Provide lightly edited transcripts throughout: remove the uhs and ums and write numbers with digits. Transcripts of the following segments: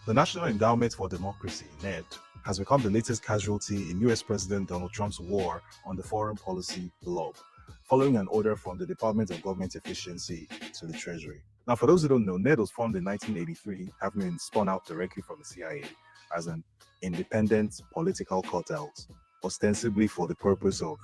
The National Endowment for Democracy, NED, has become the latest casualty in US President Donald Trump's war on the foreign policy blob, following an order from the Department of Government Efficiency to the Treasury. Now, for those who don't know, NED was formed in 1983, having been spun out directly from the CIA as an independent political cutout, ostensibly for the purpose of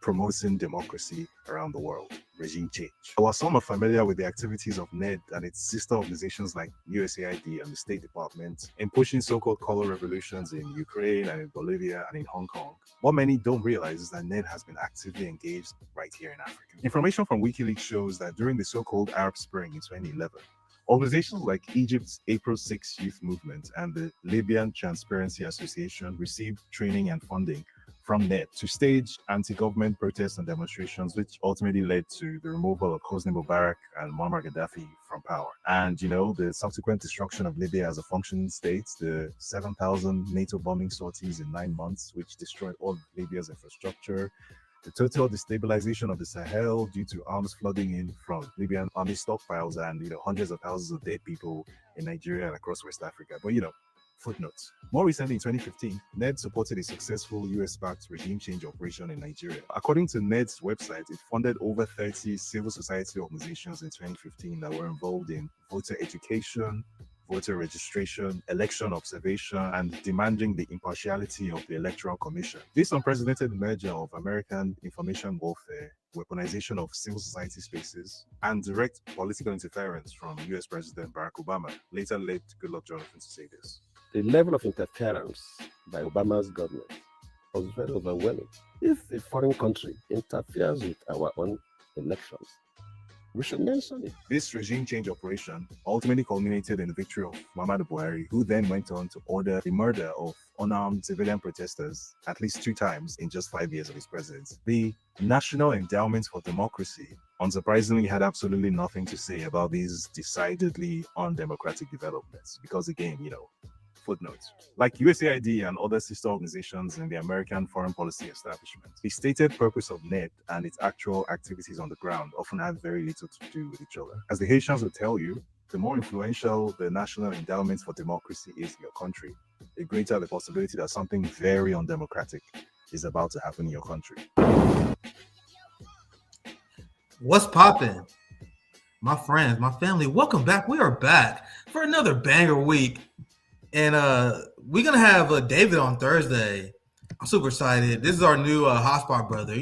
promoting democracy around the world, regime change. While some are familiar with the activities of NED and its sister organizations like USAID and the State Department in pushing so-called color revolutions in Ukraine and in Bolivia and in Hong Kong, what many don't realize is that NED has been actively engaged right here in Africa. Information from WikiLeaks shows that during the so-called Arab Spring in 2011, organizations like Egypt's April 6 Youth Movement and the Libyan Transparency Association received training and funding from NED to stage anti-government protests and demonstrations, which ultimately led to the removal of Hosni Mubarak and Muammar Gaddafi from power. And, the subsequent destruction of Libya as a functioning state, the 7,000 NATO bombing sorties in 9 months, which destroyed all of Libya's infrastructure, the total destabilization of the Sahel due to arms flooding in from Libyan army stockpiles and, hundreds of thousands of dead people in Nigeria and across West Africa. But, footnotes. More recently, in 2015, NED supported a successful US-backed regime change operation in Nigeria. According to NED's website, it funded over 30 civil society organizations in 2015 that were involved in voter education, voter registration, election observation, and demanding the impartiality of the Electoral Commission. This unprecedented merger of American information warfare, weaponization of civil society spaces, and direct political interference from US President Barack Obama later led Goodluck Jonathan to say this. The level of interference by Obama's government was very overwhelming. If a foreign country interferes with our own elections, we should mention it. This regime change operation ultimately culminated in the victory of Muhammadu Buhari, who then went on to order the murder of unarmed civilian protesters at least 2 times in just 5 years of his presidency. The National Endowment for Democracy, unsurprisingly, had absolutely nothing to say about these decidedly undemocratic developments because, again, footnotes. Like USAID and other sister organizations in the American foreign policy establishment, the stated purpose of NED and its actual activities on the ground often have very little to do with each other. As the Haitians will tell you, the more influential the National Endowment for Democracy is in your country, the greater the possibility that something very undemocratic is about to happen in your country. What's poppin'? My friends, my family, welcome back. We are back for another banger week. And we're going to have David on Thursday. I'm super excited. This is our new hotspot brother.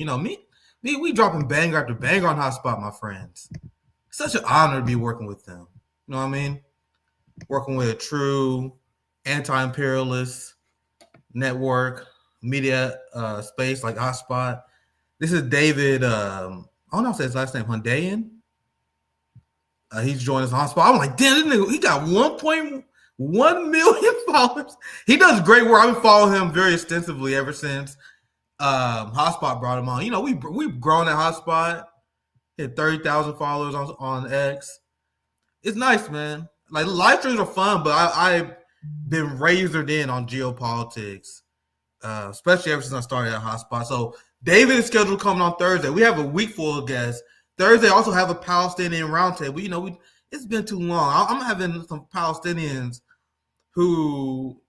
We dropping banger after banger on hotspot, my friends. Such an honor to be working with them. You know what I mean? Working with a true anti-imperialist network, media space like hotspot. This is David, I don't know if that's his last name, Hundayan. He's joined us on hotspot. I'm like, damn, this nigga, he got 1.1 million followers. He does great work. I've been following him very extensively ever since Hotspot brought him on. We've grown at Hotspot. Hit 30,000 followers on X. It's nice, man. Like, live streams are fun, but I've been razored in on geopolitics, especially ever since I started at Hotspot. So David is scheduled coming on Thursday. We have a week full of guests. Thursday also have a Palestinian roundtable. It's been too long. I'm having some Palestinians who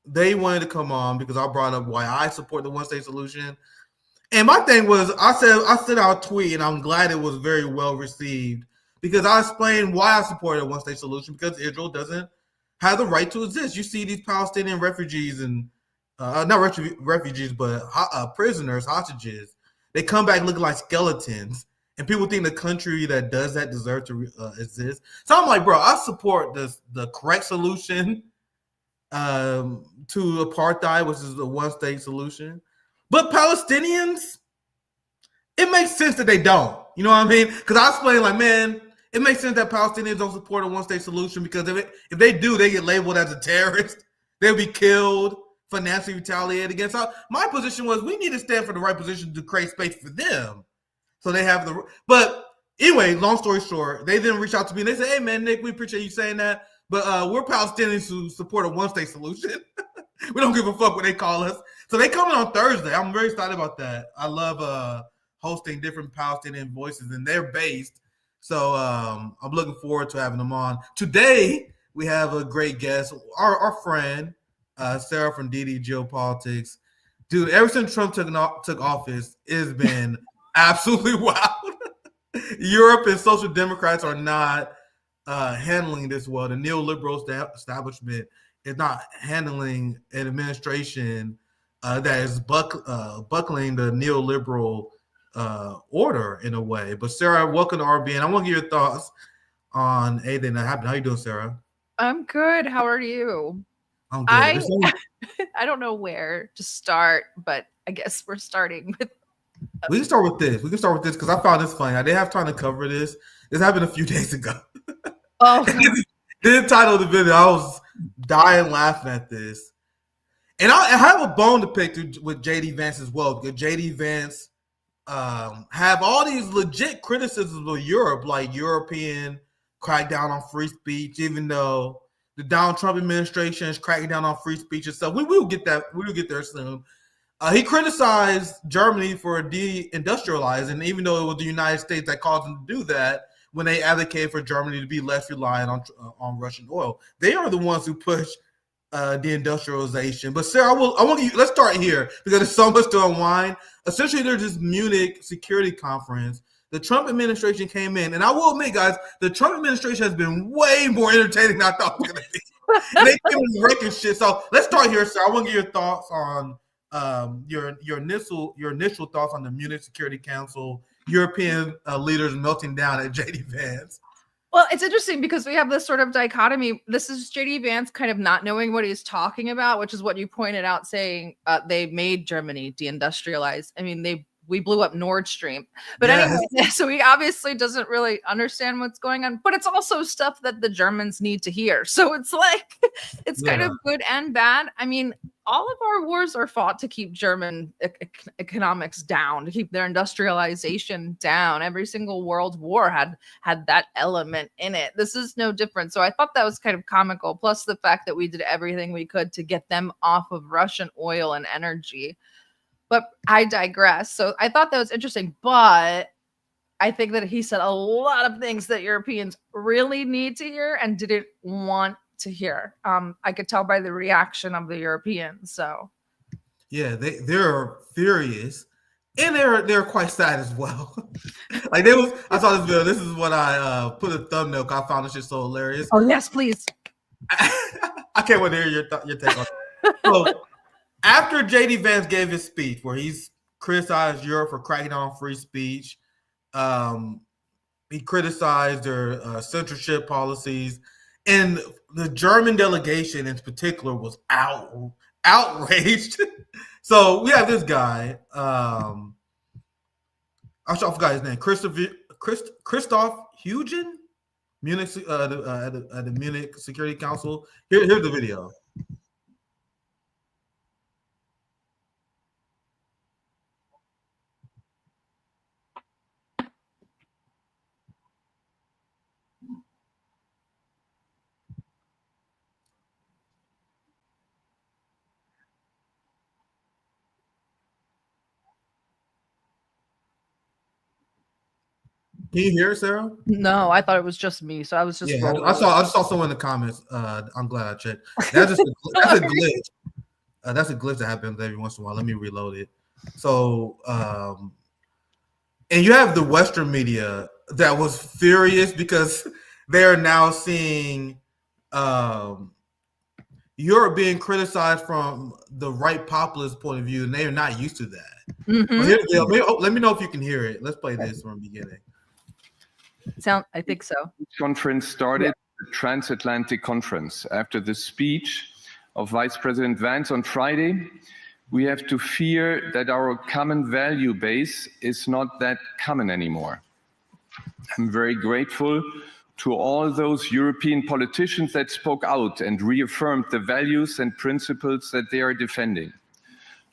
they wanted to come on because I brought up why I support the one-state solution. And my thing was, I sent out a tweet, and I'm glad it was very well received because I explained why I supported a one-state solution, because Israel doesn't have the right to exist. You see these Palestinian refugees and not refugees, but prisoners, hostages. They come back looking like skeletons. And people think the country that does that deserves to exist. So I'm like, bro, I support the correct solution to apartheid, which is the one-state solution. But Palestinians, it makes sense that they don't. You know what I mean? Because I explained, like, man, it makes sense that Palestinians don't support a one-state solution because if they do, they get labeled as a terrorist. They'll be killed, financially retaliated against. So my position was we need to stand for the right position to create space for them. So they have but anyway, long story short, they then reach out to me and they say, hey, man, Nick, we appreciate you saying that. But we're Palestinians who support a one-state solution. We don't give a fuck what they call us. So they coming on Thursday. I'm very excited about that. I love hosting different Palestinian voices, and they're based. So I'm looking forward to having them on. Today, we have a great guest, our friend, Sarah from DD Geopolitics. Dude, ever since Trump took office, it's been absolutely wild. Europe and social democrats are not handling this well. The neoliberal establishment is not handling an administration that is buckling the neoliberal order in a way. But Sarah, welcome to RBN. I want to get your thoughts on anything that happened. How you doing, Sarah? I'm good. How are you? I'm good. I don't know where to start, but I guess we're starting with. We can start with this. Because I found this funny. I didn't have time to cover this. This happened a few days ago. Oh, the title of the video, I was dying laughing at this. And I have a bone to pick with JD Vance as well, because JD Vance have all these legit criticisms of Europe, like European crackdown on free speech, even though the Donald Trump administration is cracking down on free speech and stuff. We will get that. We will get there soon. He criticized Germany for deindustrializing, even though it was the United States that caused them to do that when they advocated for Germany to be less reliant on Russian oil. They are the ones who push deindustrialization. But Sarah, let's start here because there's so much to unwind. Essentially, there's this Munich security conference. The Trump administration came in, and I will admit, guys, the Trump administration has been way more entertaining than I thought it was going to be. They came in wrecking shit. So let's start here, Sarah. I want to get your thoughts on your initial thoughts on the Munich Security Council, European leaders melting down at JD Vance. Well, it's interesting because we have this sort of dichotomy. This is JD Vance kind of not knowing what he's talking about, which is what you pointed out, saying they made Germany deindustrialize. I mean, we blew up Nord Stream. But anyway, so he obviously doesn't really understand what's going on. But it's also stuff that the Germans need to hear. So it's like, it's kind of good and bad. I mean, all of our wars are fought to keep German economics down, to keep their industrialization down. Every single world war had that element in it. This is no different. So I thought that was kind of comical. Plus the fact that we did everything we could to get them off of Russian oil and energy. But I digress. So I thought that was interesting. But I think that he said a lot of things that Europeans really need to hear and didn't want to hear. I could tell by the reaction of the Europeans. So yeah, they're furious, and they're quite sad as well. Like I saw this video. This is what I put a thumbnail. I found this shit so hilarious. Oh yes, please. I can't wait to hear your take on it. So after JD Vance gave his speech, where he's criticized Europe for cracking down on free speech, he criticized their censorship policies. And the German delegation in particular was outraged. So we have this guy. I forgot his name. Christoph Huygen, Munich at the Munich Security Council. Here's the video. Can you hear it, Sarah? No, I thought it was just me. So I was just I saw someone in the comments. I'm glad I checked. That's a glitch. That's a glitch that happens every once in a while. Let me reload it. So and you have the Western media that was furious because they are now seeing Europe being criticized from the right populist point of view, and they are not used to that. Mm-hmm. Let me know if you can hear it. Let's play this from the beginning. I think so. Conference started the transatlantic conference. After the speech of Vice President Vance on Friday, we have to fear that our common value base is not that common anymore. I'm very grateful to all those European politicians that spoke out and reaffirmed the values and principles that they are defending.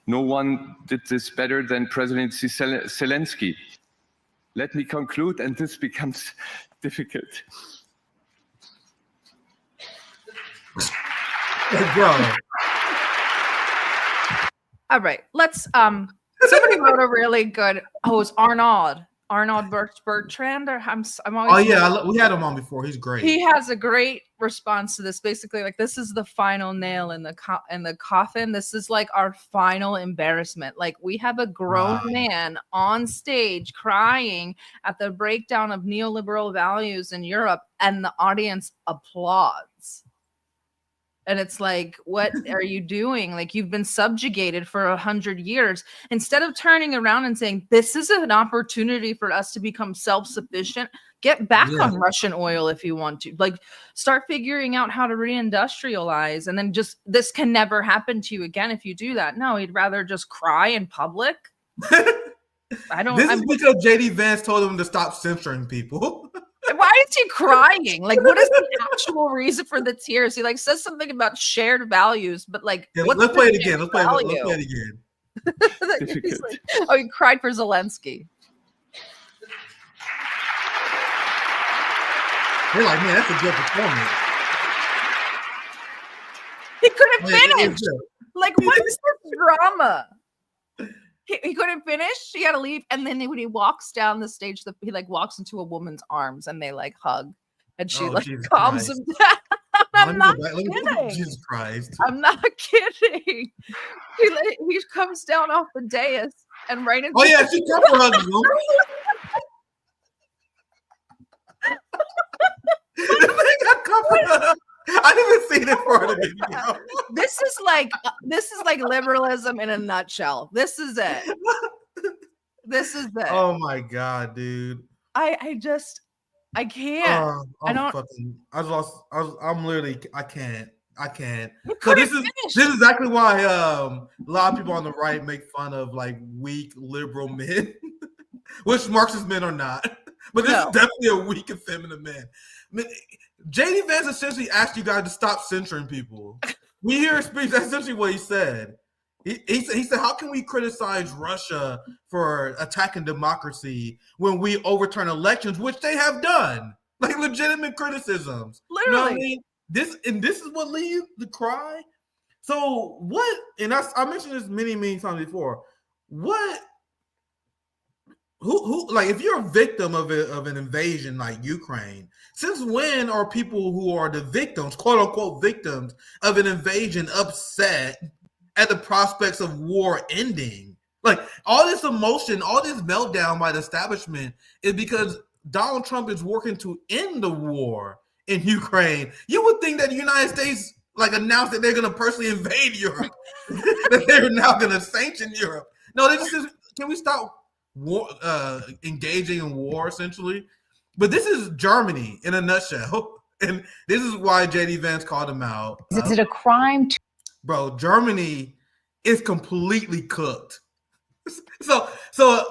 No one did this better than President Zelensky. Let me conclude, and this becomes difficult. All right, let's somebody wrote a really good, it was Arnaud Arnold Bertrand, or I'm always. Oh yeah, we had him on before. He's great. He has a great response to this. Basically, like, this is the final nail in the coffin. This is like our final embarrassment. Like, we have a grown man on stage crying at the breakdown of neoliberal values in Europe, and the audience applauds. And it's like, what are you doing? Like, you've been subjugated for 100 years. Instead of turning around and saying, this is an opportunity for us to become self-sufficient, get back on Russian oil if you want to. Like, start figuring out how to reindustrialize. And then just, this can never happen to you again if you do that. No, he'd rather just cry in public. This is because JD Vance told him to stop censoring people. Why is he crying? Like, what is the actual reason for the tears? He like says something about shared values, but like, let's play it again. Let's play it again. Like, oh, he cried for Zelensky. They're like, man, that's a good performance. He couldn't finish. Like, what is this drama? He couldn't finish. He had to leave, and then when he walks down the stage, he like walks into a woman's arms, and they like hug, and she calms him down. I'm not kidding. Jesus Christ! I'm not kidding. He comes down off the dais and right into. Oh yeah, she comes for hugging him. I didn't even see that part of the video. This is like liberalism in a nutshell. This is it. This is it. Oh my god, dude. I can't. I can't. So this is exactly why a lot of people on the right make fun of like weak liberal men, which Marxist men are not. But this is definitely a weak and feminine man. JD Vance essentially asked you guys to stop censoring people. We hear a speech. That's essentially what he said. He said, how can we criticize Russia for attacking democracy when we overturn elections, which they have done? Like legitimate criticisms. Literally. You know what I mean? This is what leads the cry. So what, and I mentioned this many times before. Who like, if you're a victim of an invasion like Ukraine, since when are people who are the victims, quote unquote victims of an invasion, upset at the prospects of war ending? Like, all this emotion, all this meltdown by the establishment is because Donald Trump is working to end the war in Ukraine. You would think that the United States like announced that they're going to personally invade Europe, that they're now going to sanction Europe. No, they just can we stop war, engaging in war, essentially? But this is Germany in a nutshell, and this is why JD Vance called him out. Is it a crime bro, Germany is completely cooked. So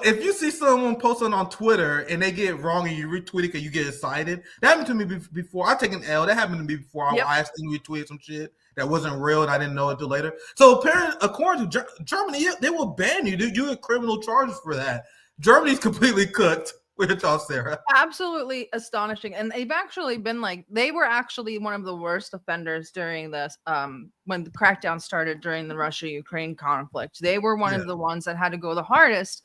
if you see someone posting on Twitter and they get it wrong and you retweet it because you get excited, that happened to me before. I take an L. That happened to me before. I accidentally retweeted some shit that wasn't real and I didn't know it till later. So apparently, according to Germany, they will ban you. You get criminal charges for that. Germany's completely cooked. With y'all, Sarah. Absolutely astonishing. And they've actually been like, they were actually one of the worst offenders during this, when the crackdown started during the Russia-Ukraine conflict. They were one of the ones that had to go the hardest.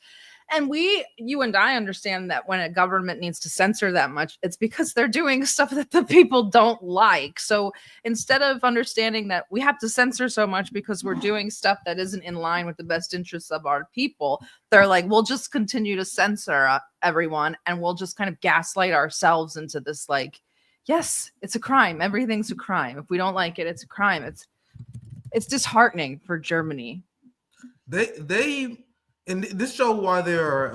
And you and I understand that when a government needs to censor that much, it's because they're doing stuff that the people don't like. So instead of understanding that we have to censor so much because we're doing stuff that isn't in line with the best interests of our people, they're like, we'll just continue to censor everyone and we'll just kind of gaslight ourselves into this, like, yes, it's a crime. Everything's a crime. If we don't like it, it's a crime. It's disheartening for Germany. And this shows why they're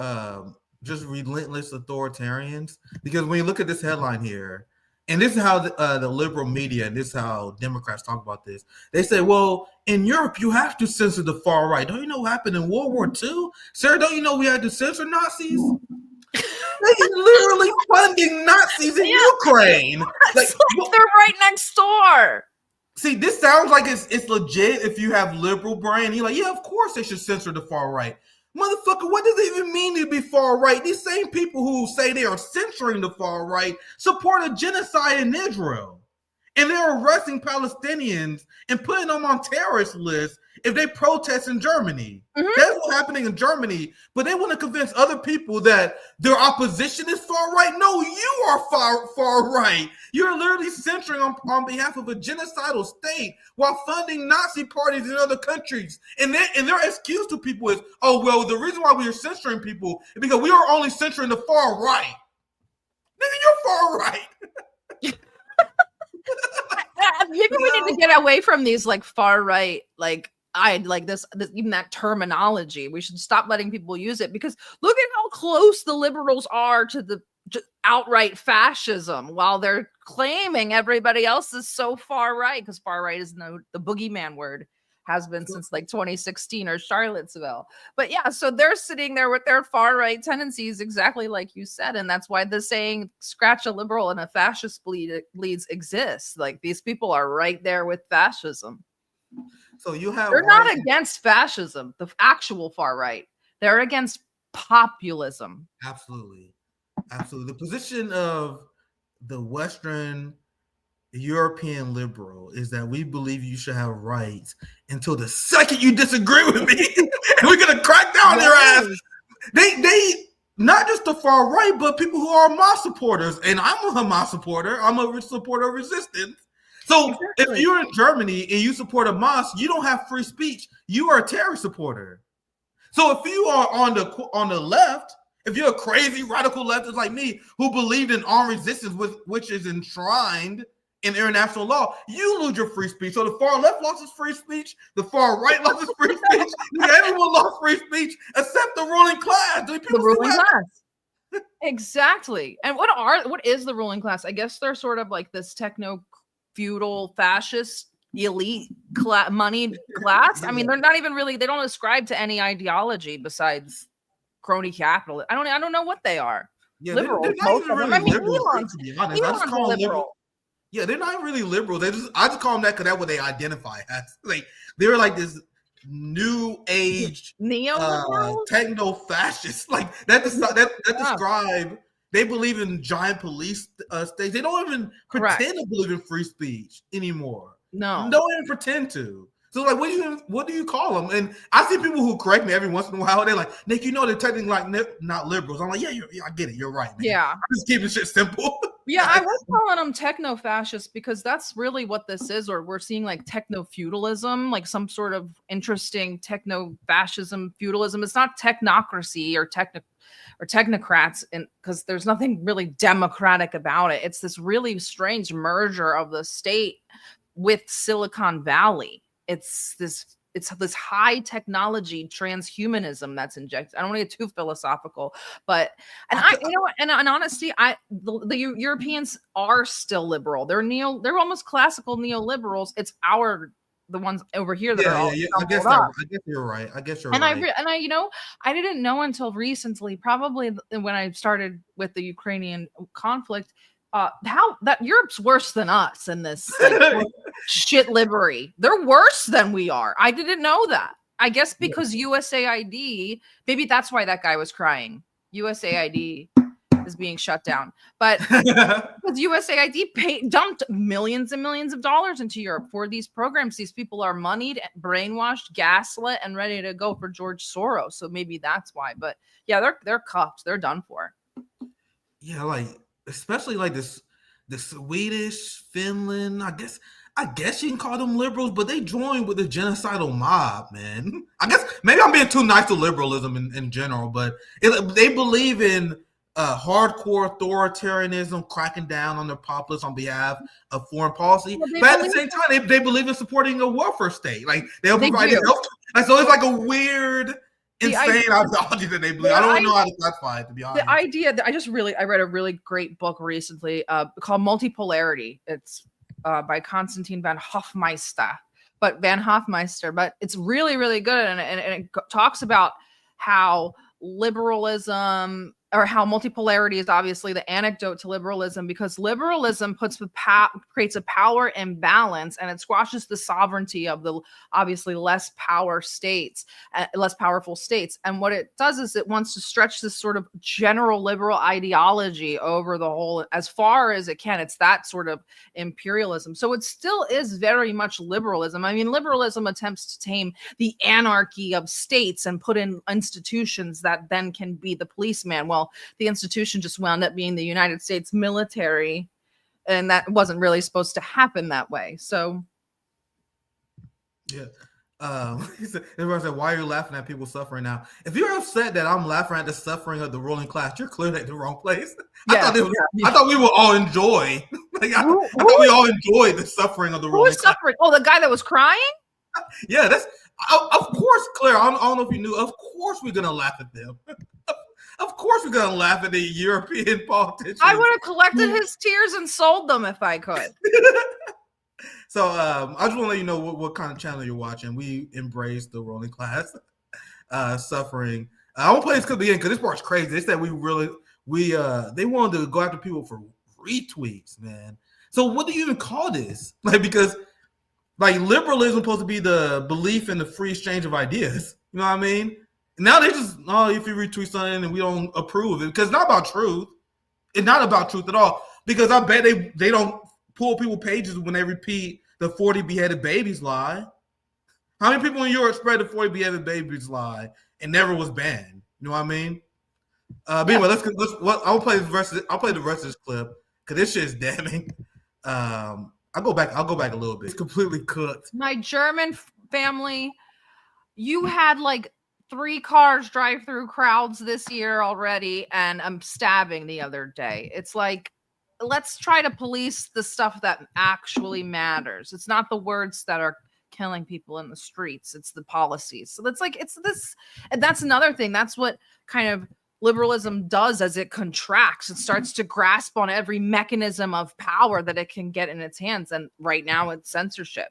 just relentless authoritarians. Because when you look at this headline here, and this is how the liberal media, and this is how Democrats talk about this. They say, well, in Europe, you have to censor the far right. Don't you know what happened in World War II? Sarah, don't you know we had to censor Nazis? They're literally funding Nazis in Ukraine. Like, they're right next door. See, this sounds like it's legit if you have liberal brain. You're like, yeah, of course they should censor the far right. Motherfucker, what does it even mean to be far right? These same people who say they are censoring the far right support a genocide in Israel. and they're arresting Palestinians and putting them on terrorist lists if they protest in Germany. That's what's happening in Germany. But they want to convince other people that their opposition is far right. No, you are far right. You're literally censoring on behalf of a genocidal state while funding Nazi parties in other countries. And their excuse to people is, oh, well, the reason why we are censoring people is because we are only censoring the far right. Nigga, you're far right. Maybe we need to get away from these like far right, like this even that terminology. We should stop letting people use it, because look at how close the liberals are to the outright fascism, while they're claiming everybody else is so far right, because far right is the boogeyman word, has been since like 2016 or Charlottesville. But yeah, so they're sitting there with their far right tendencies, exactly like you said. And that's why the saying scratch a liberal and a fascist bleeds exists. Like, these people are right there with fascism. So you have, they're not against fascism, the actual far right. They're against populism. Absolutely. The position of the Western European liberal is that we believe you should have rights until the second you disagree with me, and we're gonna crack down their ass. They not just the far right, but people who are Hamas supporters, and I'm a Hamas supporter. I'm a supporter of resistance. So if you're in Germany and you support Hamas, you don't have free speech. You are a terror supporter. So if you are on the left, if you're a crazy radical leftist like me who believed in armed resistance, which is enshrined in international law, you lose your free speech. So the far left lost its free speech, the far right lost its free speech. Everyone lost free speech except the ruling class. The ruling class. Exactly. And what is the ruling class? I guess they're sort of like this techno feudal fascist elite moneyed class. I mean, they're not even really, they don't ascribe to any ideology besides crony capital. I don't know what they are. Yeah, liberal. They're not even really liberal, Elon's, to be honest. Elon's I just call them liberal. liberal. Yeah, they're not really liberal. I just call them that because that's what they identify as. Like, they're like this new age techno fascist. Like that describe. They believe in giant police states. They don't even pretend to believe in free speech anymore. No, don't even pretend to. So like, what do you call them? And I see people who correct me every once in a while. They're like, Nick, you know, they're technically like not liberals. I'm like, yeah, I get it. You're right, man. Yeah, I'm just keeping shit simple. Yeah, I was calling them techno-fascists because that's really what this is, or we're seeing like techno-feudalism, like some sort of interesting techno-fascism feudalism. It's not technocracy or technocrats, because there's nothing really democratic about it. It's this really strange merger of the state with Silicon Valley. It's this high technology transhumanism that's injected. I don't want to get too philosophical, but in honesty, the Europeans are still liberal. They're almost classical neoliberals. It's the ones over here that are all I guess you're right. I didn't know until recently, probably when I started with the Ukrainian conflict, how that Europe's worse than us in this shit livery. They're worse than we are. I didn't know that. I guess because USAID, maybe that's why that guy was crying. USAID is being shut down, but because USAID dumped millions and millions of dollars into Europe for these programs. These people are moneyed, brainwashed, gaslit, and ready to go for George Soros. So maybe that's why. But yeah, they're cuffed. They're done for. Yeah, like especially like the Swedish, Finland. I guess you can call them liberals, but they joined with the genocidal mob, man. I guess maybe I'm being too nice to liberalism in general, but they believe in hardcore authoritarianism, cracking down on their populace on behalf of foreign policy. But at the same time, they believe in supporting a welfare state. Like they'll provide health. Like, so it's like a weird, insane ideology that they believe. I don't know how to classify it, to be honest. The idea that I read a really great book recently called Multipolarity. It's by Konstantin Van Hofmeister, but it's really, really good. And it talks about how liberalism or how multipolarity is obviously the antidote to liberalism, because liberalism creates a power imbalance, and it squashes the sovereignty of the obviously less powerful states. And what it does is it wants to stretch this sort of general liberal ideology over the whole as far as it can. It's that sort of imperialism. So it still is very much liberalism. I mean, liberalism attempts to tame the anarchy of states and put in institutions that then can be the policeman. Well, the institution just wound up being the United States military, and that wasn't really supposed to happen that way. So, yeah. Everyone said, "Why are you laughing at people suffering now?" If you're upset that I'm laughing at the suffering of the ruling class, you're clearly at the wrong place. I thought we would all enjoy. I thought we all enjoyed the suffering of the ruling class. Suffering? Oh, the guy that was crying? Yeah, that's of course, Claire. I don't know if you knew. Of course, we're gonna laugh at them. Of course, we're gonna laugh at the European politicians. I would have collected his tears and sold them if I could. So I just want to let you know what kind of channel you're watching. We embrace the ruling class suffering. I won't play this clip again because this part's crazy. They said they wanted to go after people for retweets, man. So what do you even call this? Because liberalism is supposed to be the belief in the free exchange of ideas. You know what I mean? Now they just, if you retweet something and we don't approve of it, because it's not about truth. It's not about truth at all. Because I bet they don't pull people pages when they repeat the 40 beheaded babies lie. How many people in Europe spread the 40 beheaded babies lie and never was banned? You know what I mean? But anyway, I'll play the rest of this clip because this shit is damning. I'll go back a little bit. It's completely cooked. My German family, you had 3 cars drive through crowds this year already, and I'm stabbing the other day. It's let's try to police the stuff that actually matters. It's not the words that are killing people in the streets. It's the policies. So it's this, and that's another thing. That's what kind of liberalism does as it contracts. It starts to grasp on every mechanism of power that it can get in its hands. And right now it's censorship.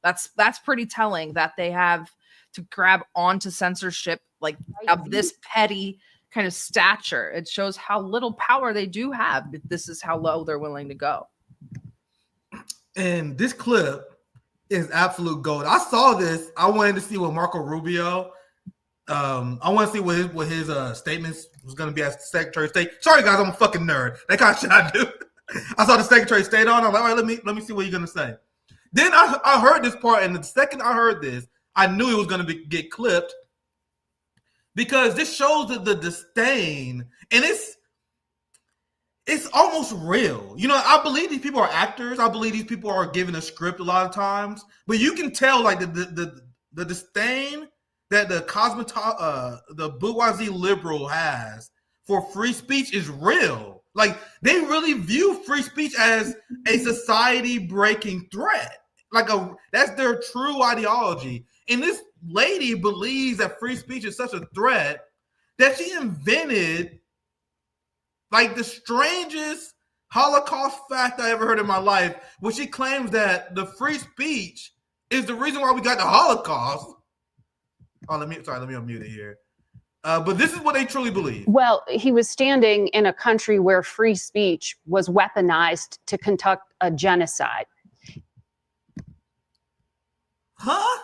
That's pretty telling that they have to grab onto censorship of this petty kind of stature. It shows how little power they do have, but this is how low they're willing to go. And this clip is absolute gold. I saw this. I wanted to see what Marco Rubio. I want to see what his statements was going to be as Secretary of State. Sorry, guys, I'm a fucking nerd. That kind of shit I do. I saw the Secretary of State on. I'm like, all right, let me see what you're going to say. Then I heard this part, and the second I heard this, I knew it was going to get clipped because this shows the disdain, and it's almost real. I believe these people are actors. I believe these people are given a script a lot of times, but you can tell the disdain that the bourgeoisie liberal has for free speech is real. They really view free speech as a society-breaking threat. That's their true ideology. And this lady believes that free speech is such a threat that she invented the strangest Holocaust fact I ever heard in my life, where she claims that the free speech is the reason why we got the Holocaust. Oh, let me unmute it here. But this is what they truly believe. Well, he was standing in a country where free speech was weaponized to conduct a genocide. Huh?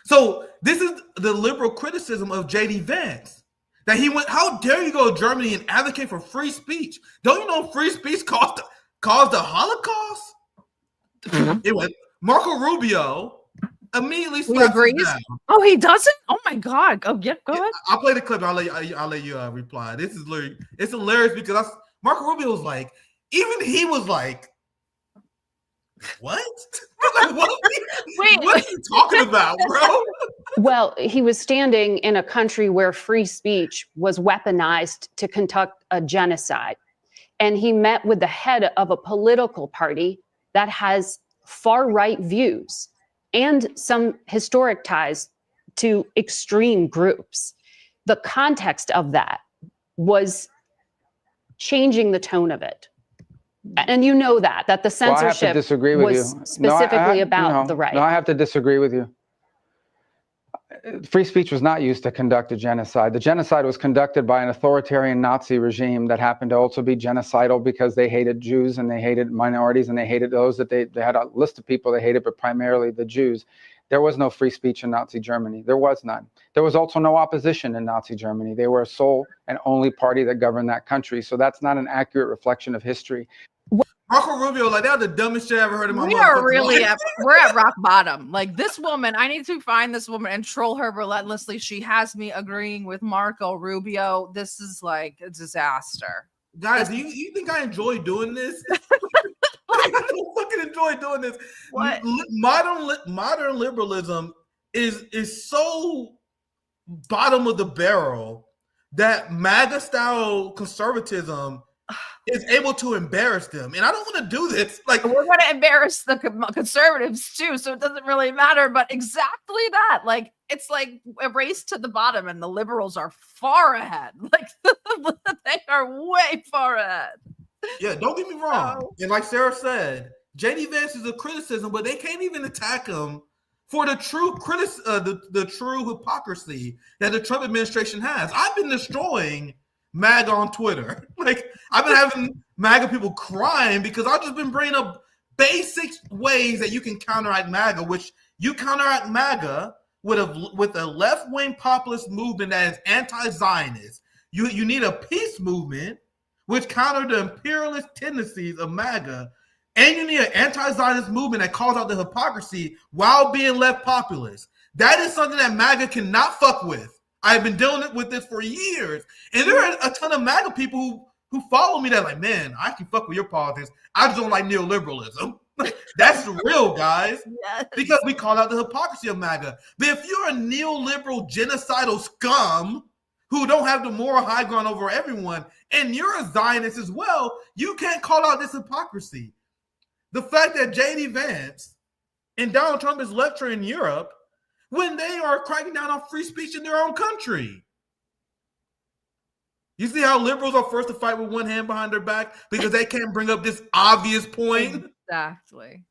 So this is the liberal criticism of J.D. Vance. That he went, how dare you go to Germany and advocate for free speech? Don't you know free speech caused the Holocaust? Anyway, Marco Rubio immediately slaps him down. Oh, he doesn't? Oh my God. Oh, yeah, go ahead. I'll play the clip. I'll let you reply. This is it's hilarious because Marco Rubio was like, even he was like, what? Wait, what are you talking about, bro? Well, he was standing in a country where free speech was weaponized to conduct a genocide. And he met with the head of a political party that has far-right views and some historic ties to extreme groups. The context of that was changing the tone of it. And you know that the censorship was specifically about the right. No, I have to disagree with you. free speech was not used to conduct a genocide. The genocide was conducted by an authoritarian Nazi regime that happened to also be genocidal because they hated Jews and they hated minorities and they hated those that they had a list of people they hated, but primarily the Jews. There was no free speech in Nazi Germany. There was none. There was also no opposition in Nazi Germany. They were a sole and only party that governed that country. So that's not an accurate reflection of history. Marco Rubio, like, that was the dumbest shit I ever heard in my life. We are really we're at rock bottom. Like, this woman, I need to find this woman and troll her relentlessly. She has me agreeing with Marco Rubio. This is like a disaster. Guys, do you think I enjoy doing this? I don't fucking enjoy doing this. What? Modern liberalism is so bottom of the barrel that MAGA style conservatism is able to embarrass them, and I don't want to do this. Like, we're going to embarrass the conservatives too, so it doesn't really matter. But exactly that, like, it's like a race to the bottom, and the liberals are far ahead. Like, they are way far ahead. Yeah, don't get me wrong. And like Sarah said, JD Vance is a criticism, but they can't even attack him for the true the true hypocrisy that the Trump administration has. I've been destroying MAGA on Twitter. Like, I've been having MAGA people crying because I've just been bringing up basic ways that you can counteract MAGA, which you counteract MAGA with a left-wing populist movement that is anti-Zionist. You need a peace movement which counter the imperialist tendencies of MAGA, and you need an anti-Zionist movement that calls out the hypocrisy while being left populist. That is something that MAGA cannot fuck with. I've been dealing with this for years, and there are a ton of MAGA people who follow me that like, man, I can fuck with your politics. I just don't like neoliberalism. That's the real, guys. Yes. Because we call out the hypocrisy of MAGA. But if you're a neoliberal genocidal scum who don't have the moral high ground over everyone, and you're a Zionist as well, you can't call out this hypocrisy. The fact that J.D. Vance and Donald Trump is lecturing Europe when they are cracking down on free speech in their own country. You see how liberals are first to fight with one hand behind their back because they can't bring up this obvious point? Exactly.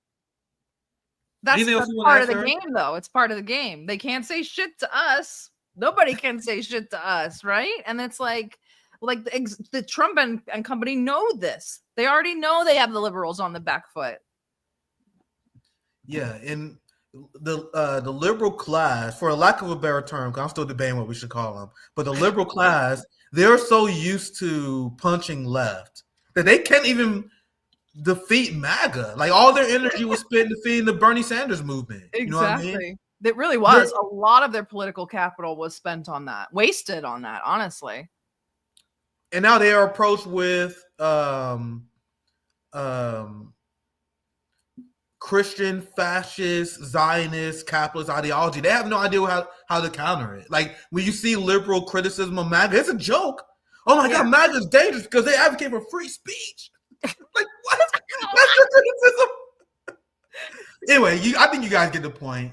That's part of the game, though. It's part of the game. They can't say shit to us. Nobody can say shit to us, right? And it's like the Trump and company know this. They already know they have the liberals on the back foot. Yeah, and the liberal class, for a lack of a better term, because I'm still debating what we should call them, but the liberal class, they're so used to punching left that they can't even defeat MAGA. Like, all their energy was spent defeating the Bernie Sanders movement. Exactly. You know what I mean? It really was. A lot of their political capital was spent on that, wasted on that, honestly. And now they are approached with Christian, fascist, Zionist, capitalist ideology. They have no idea how to counter it. Like, when you see liberal criticism of MAGA, it's a joke. Oh my God, MAGA is dangerous because they advocate for free speech. Like, what? That's your criticism. Anyway, I think you guys get the point.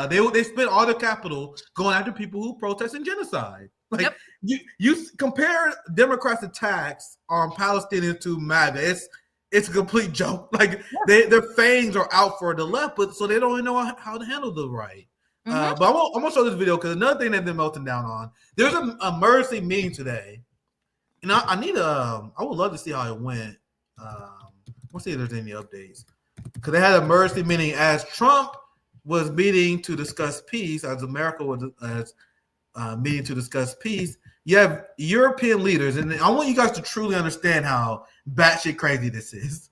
They spent all their capital going after people who protest in genocide. Like, you compare Democrats' attacks on Palestinians to MAGA. It's a complete joke. Like, their fangs are out for the left, but so they don't even know how to handle the right. But I'm gonna show this video because another thing that they're melting down on. There's an emergency meeting today, and I would love to see how it went. Let's see if there's any updates. Because they had an emergency meeting as Trump was meeting to discuss peace, as America was meeting to discuss peace. You have European leaders, and I want you guys to truly understand how batshit crazy this is.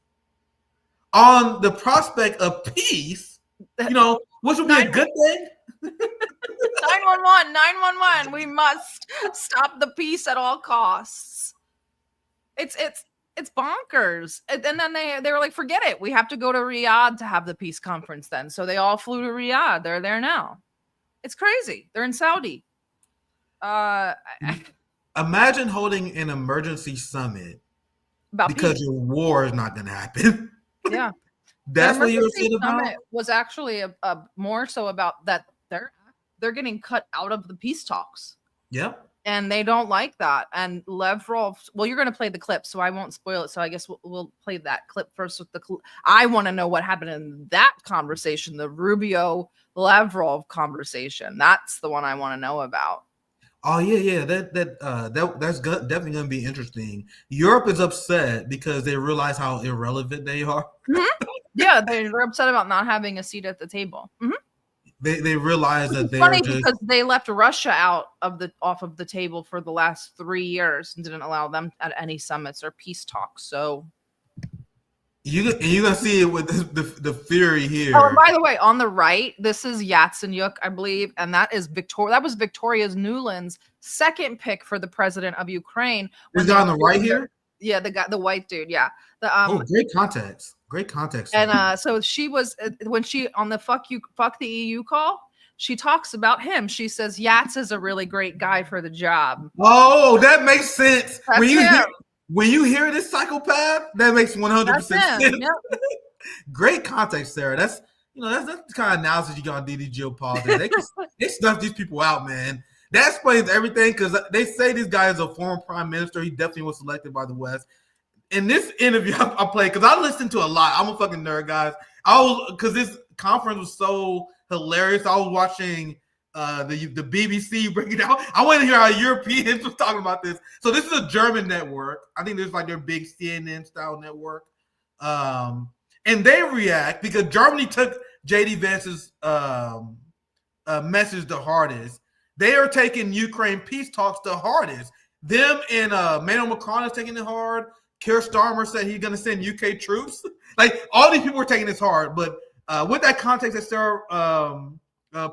On the prospect of peace, which would be a good thing. 911, we must stop the peace at all costs. It's bonkers. And then they were like, forget it. We have to go to Riyadh to have the peace conference then. So they all flew to Riyadh. They're there now. It's crazy. They're in Saudi. Imagine holding an emergency summit because your war is not going to happen. Yeah. That's what you're saying about? Summit was actually a more so about that they're getting cut out of the peace talks. Yep. and they don't like that. And Lavrov, well, you're going to play the clip, so I won't spoil it. So I guess we'll play that clip first with the I want to know what happened in that conversation, the Rubio Lavrov conversation. That's the one I want to know about. Oh yeah. That's definitely going to be interesting. Europe is upset because they realize how irrelevant they are. Mm-hmm. Yeah, they're upset about not having a seat at the table. Mm-hmm. They realize that they're funny just because they left Russia off of the table for the last 3 years and didn't allow them at any summits or peace talks. So you're gonna see it with the fury here. Oh, and by the way, on the right, this is Yatsenyuk, I believe, and that is Victoria. That was Victoria Nuland's second pick for the president of Ukraine. This guy on the right here. Yeah, the white dude. Yeah. Great context. Great context. And so she was when she on the fuck the EU call, she talks about him. She says Yats is a really great guy for the job. Oh, that makes sense. That's When you hear this psychopath, that makes 100% sense. Yep. Great context, Sarah. That's the kind of analysis you got on DD geopolitics. They snuff these people out, man. That explains everything because they say this guy is a former prime minister. He definitely was selected by the West. In this interview I played, because I listened to a lot. I'm a fucking nerd, guys. Because this conference was so hilarious. I was watching the BBC break it down. I want to hear how Europeans was talking about this. So this is a German network. I think this is like their big CNN style network. And they react because Germany took JD Vance's message the hardest. They are taking Ukraine peace talks the hardest. Them and Emmanuel Macron is taking it hard. Keir Starmer said he's going to send UK troops. Like, all these people are taking this hard. But with that context that Sarah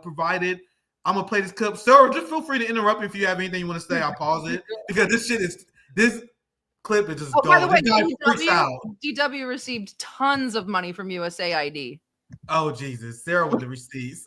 provided, I'm going to play this clip. Sarah, just feel free to interrupt me if you have anything you want to say. I'll pause it. Because this clip is just gold. By the way, DW received tons of money from USAID. Oh, Jesus. Sarah with the receipts.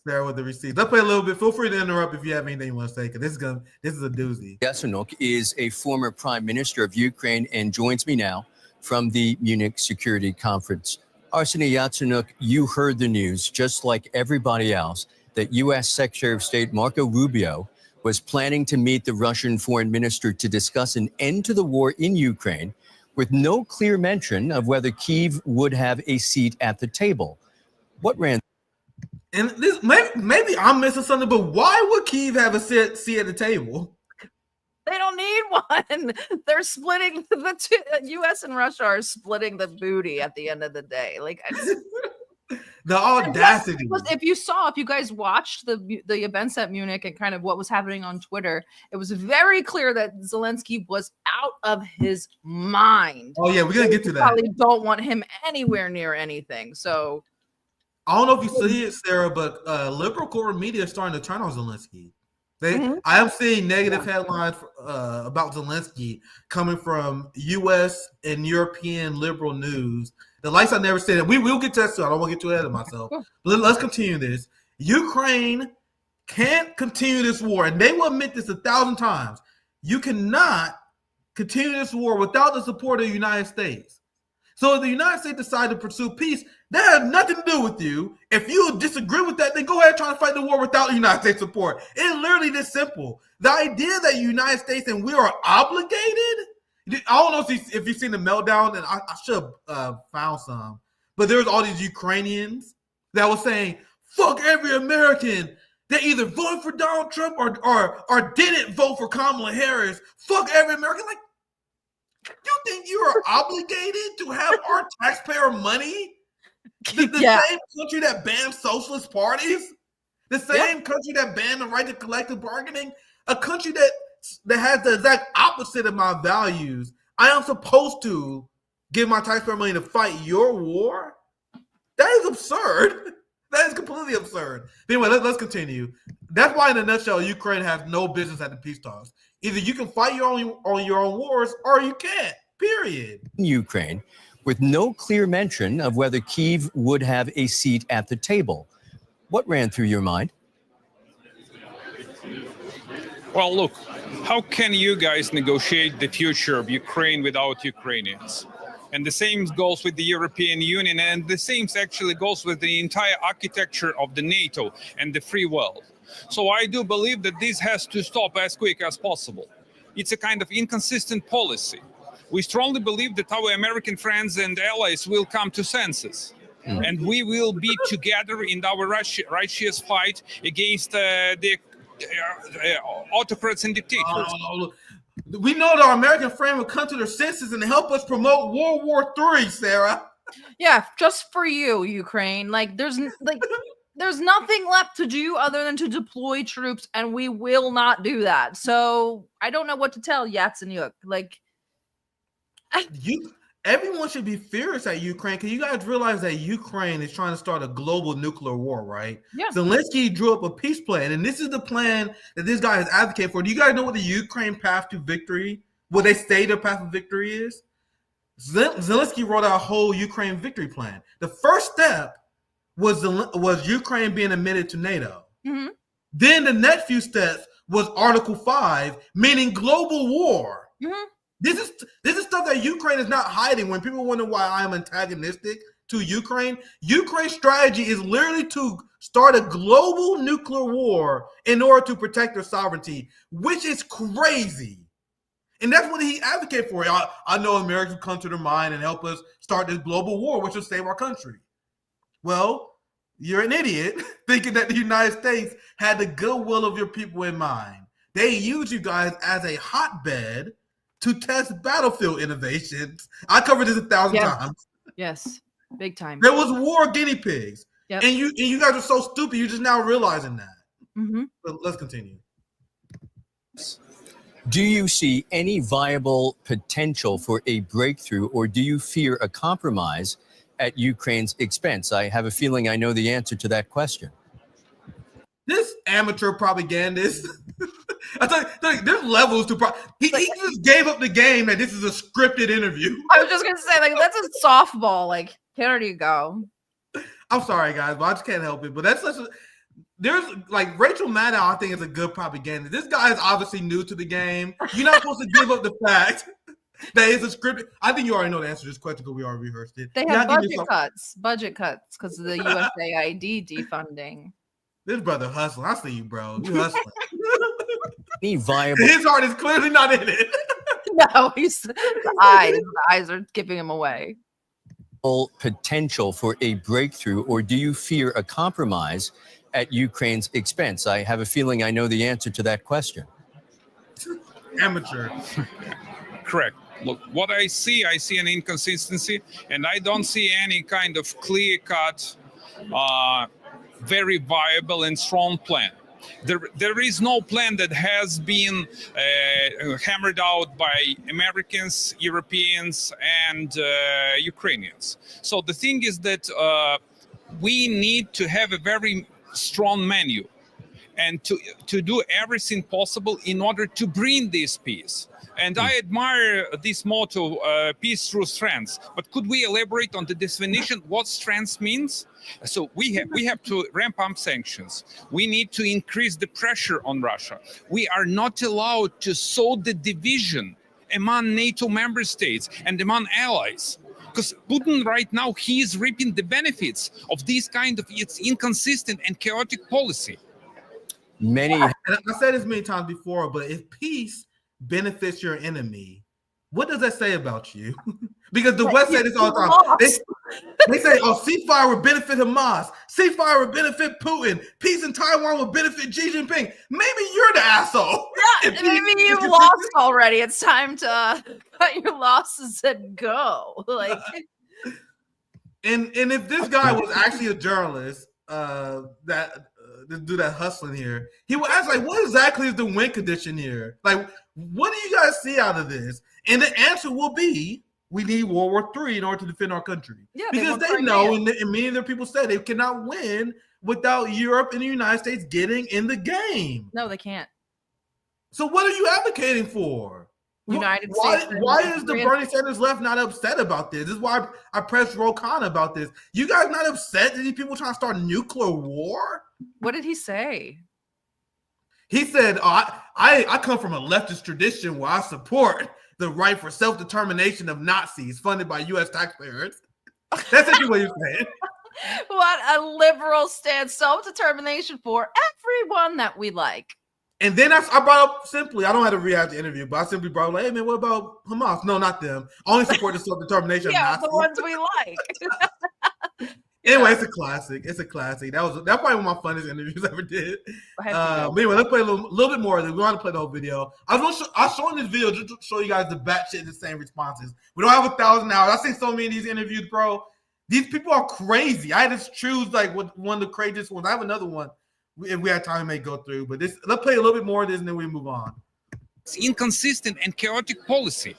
Sarah with the receipts. Let's play a little bit. Feel free to interrupt if you have anything you want to say, because this is a doozy. Yatsenyuk is a former prime minister of Ukraine and joins me now from the Munich Security Conference. Arseniy Yatsenyuk, you heard the news, just like everybody else, that U.S. Secretary of State Marco Rubio was planning to meet the Russian foreign minister to discuss an end to the war in Ukraine, with no clear mention of whether Kyiv would have a seat at the table. What ran? And this maybe I'm missing something, but why would Kyiv have a seat at the table? They don't need one. They're splitting U.S. and Russia are splitting the booty at the end of the day. Like the audacity. If you guys watched the events at Munich and kind of what was happening on Twitter, it was very clear that Zelensky was out of his mind. Oh yeah, we're gonna get to that. Probably don't want him anywhere near anything. So I don't know if you see it, Sarah, but liberal corporate media is starting to turn on Zelensky. I am seeing negative headlines about Zelensky coming from U.S. and European liberal news. The lights I never said it. We will get to that soon. I don't want to get too ahead of myself. But let's continue this. Ukraine can't continue this war, and they will admit this 1,000 times. You cannot continue this war without the support of the United States. So if the United States decide to pursue peace, that has nothing to do with you. If you disagree with that, then go ahead and try to fight the war without the United States support. It's literally this simple. The idea that the United States and we are obligated. I don't know if you've seen the meltdown, and I should have found some. But there's all these Ukrainians that were saying, fuck every American. They either voted for Donald Trump or didn't vote for Kamala Harris. Fuck every American. Like, you think you are obligated to have our taxpayer money? The same country that banned socialist parties? The same country that banned the right to collective bargaining? A country that has the exact opposite of my values. I am supposed to give my taxpayer money to fight your war? That is absurd. That is completely absurd. But anyway, let's continue. That's why, in a nutshell, Ukraine has no business at the peace talks. Either you can fight your own wars, or you can't. Period. Ukraine, with no clear mention of whether Kyiv would have a seat at the table. What ran through your mind? Well, look, how can you guys negotiate the future of Ukraine without Ukrainians? And the same goes with the European Union, and the same actually goes with the entire architecture of the NATO and the free world. So I do believe that this has to stop as quick as possible. It's a kind of inconsistent policy. We strongly believe that our American friends and allies will come to senses. And we will be together in our righteous fight against the autocrats and dictators. We know that our American friend will come to their senses and help us promote World War III, Sarah. Yeah, just for you, Ukraine. There's nothing left to do other than to deploy troops, and we will not do that. So I don't know what to tell Yatsenyuk. Everyone should be furious at Ukraine because you guys realize that Ukraine is trying to start a global nuclear war, right? Yeah. Zelensky drew up a peace plan, and this is the plan that this guy is advocating for. Do you guys know what the Ukraine path to victory, what they say their path of victory is? Zelensky wrote out a whole Ukraine victory plan. The first step was Ukraine being admitted to NATO. Mm-hmm. Then the next few steps was Article 5, meaning global war. Mm-hmm. This is stuff that Ukraine is not hiding. When people wonder why I'm antagonistic to Ukraine, Ukraine's strategy is literally to start a global nuclear war in order to protect their sovereignty, which is crazy. And that's what he advocated for. I know Americans come to their mind and help us start this global war, which will save our country. Well, you're an idiot thinking that the United States had the goodwill of your people in mind. They use you guys as a hotbed to test battlefield innovations. I covered this 1,000 times. Yes, big time. There was war guinea pigs. Yep. And you guys are so stupid, you're just now realizing that. Mm-hmm. But let's continue. Do you see any viable potential for a breakthrough, or do you fear a compromise at Ukraine's expense? I have a feeling I know the answer to that question. This amateur propagandist, I tell you, there's levels to he just gave up the game that this is a scripted interview. I was just gonna say, that's a softball. Here you go. I'm sorry, guys, but I just can't help it. But that's such a there's Rachel Maddow, I think, is a good propagandist. This guy is obviously new to the game. You're not supposed to give up the fact that it's a scripted. I think you already know the answer to this question because we already rehearsed it. They have budget cuts because of the USAID defunding. This brother hustling. I see you, bro. You hustling. Any viable? His heart is clearly not in it. No, the eyes are giving him away. Potential for a breakthrough, or do you fear a compromise at Ukraine's expense? I have a feeling I know the answer to that question. Amateur. Correct. Look, what I see an inconsistency, and I don't see any kind of clear-cut, very viable and strong plan. There is no plan that has been hammered out by Americans, Europeans, and Ukrainians. So the thing is that we need to have a very strong menu and to do everything possible in order to bring this peace. And I admire this motto, peace through strength. But could we elaborate on the definition, what strength means? So we have to ramp up sanctions. We need to increase the pressure on Russia. We are not allowed to sow the division among NATO member states and among allies. Because Putin right now, he is reaping the benefits of this kind of its inconsistent and chaotic policy. And I said this many times before, but if peace benefits your enemy, what does that say about you? Because the West say this all the time. They say, ceasefire would benefit Hamas. Ceasefire would benefit Putin. Peace in Taiwan would benefit Xi Jinping. Maybe you're the asshole. Yeah, maybe you've lost already. It's time to cut your losses and go. And if this guy was actually a journalist, that do that hustling here, he would ask, what exactly is the win condition here? What do you guys see out of this? And the answer will be, we need World War III in order to defend our country. Yeah, because they know, and many of their people said, they cannot win without Europe and the United States getting in the game. No, they can't. So what are you advocating for? United States. Why is the Bernie Sanders left not upset about this? This is why I pressed Rokan about this. You guys not upset that these people trying to start a nuclear war? What did he say? He said, I come from a leftist tradition where I support the right for self-determination of Nazis funded by U.S. taxpayers. That's actually what you're saying. What a liberal stance. Self-determination for everyone that we like. And then I brought up simply, I don't have to react to the interview, but I simply brought up, like, hey, man, what about Hamas? No, not them. Only support the self-determination. Yeah, the ones we like. Anyway, it's a classic. It's a classic. That's probably one of my funnest interviews I ever did. But anyway, let's play a little bit more of this. We want to play the whole video. I was showing this video just to show you guys the batshit insane responses. We don't have 1,000 hours. I've seen so many of these interviews, bro. These people are crazy. I had to choose like one of the craziest ones. I have another one. If we had time, we may go through. But let's play a little bit more of this, and then we move on. It's inconsistent and chaotic policy.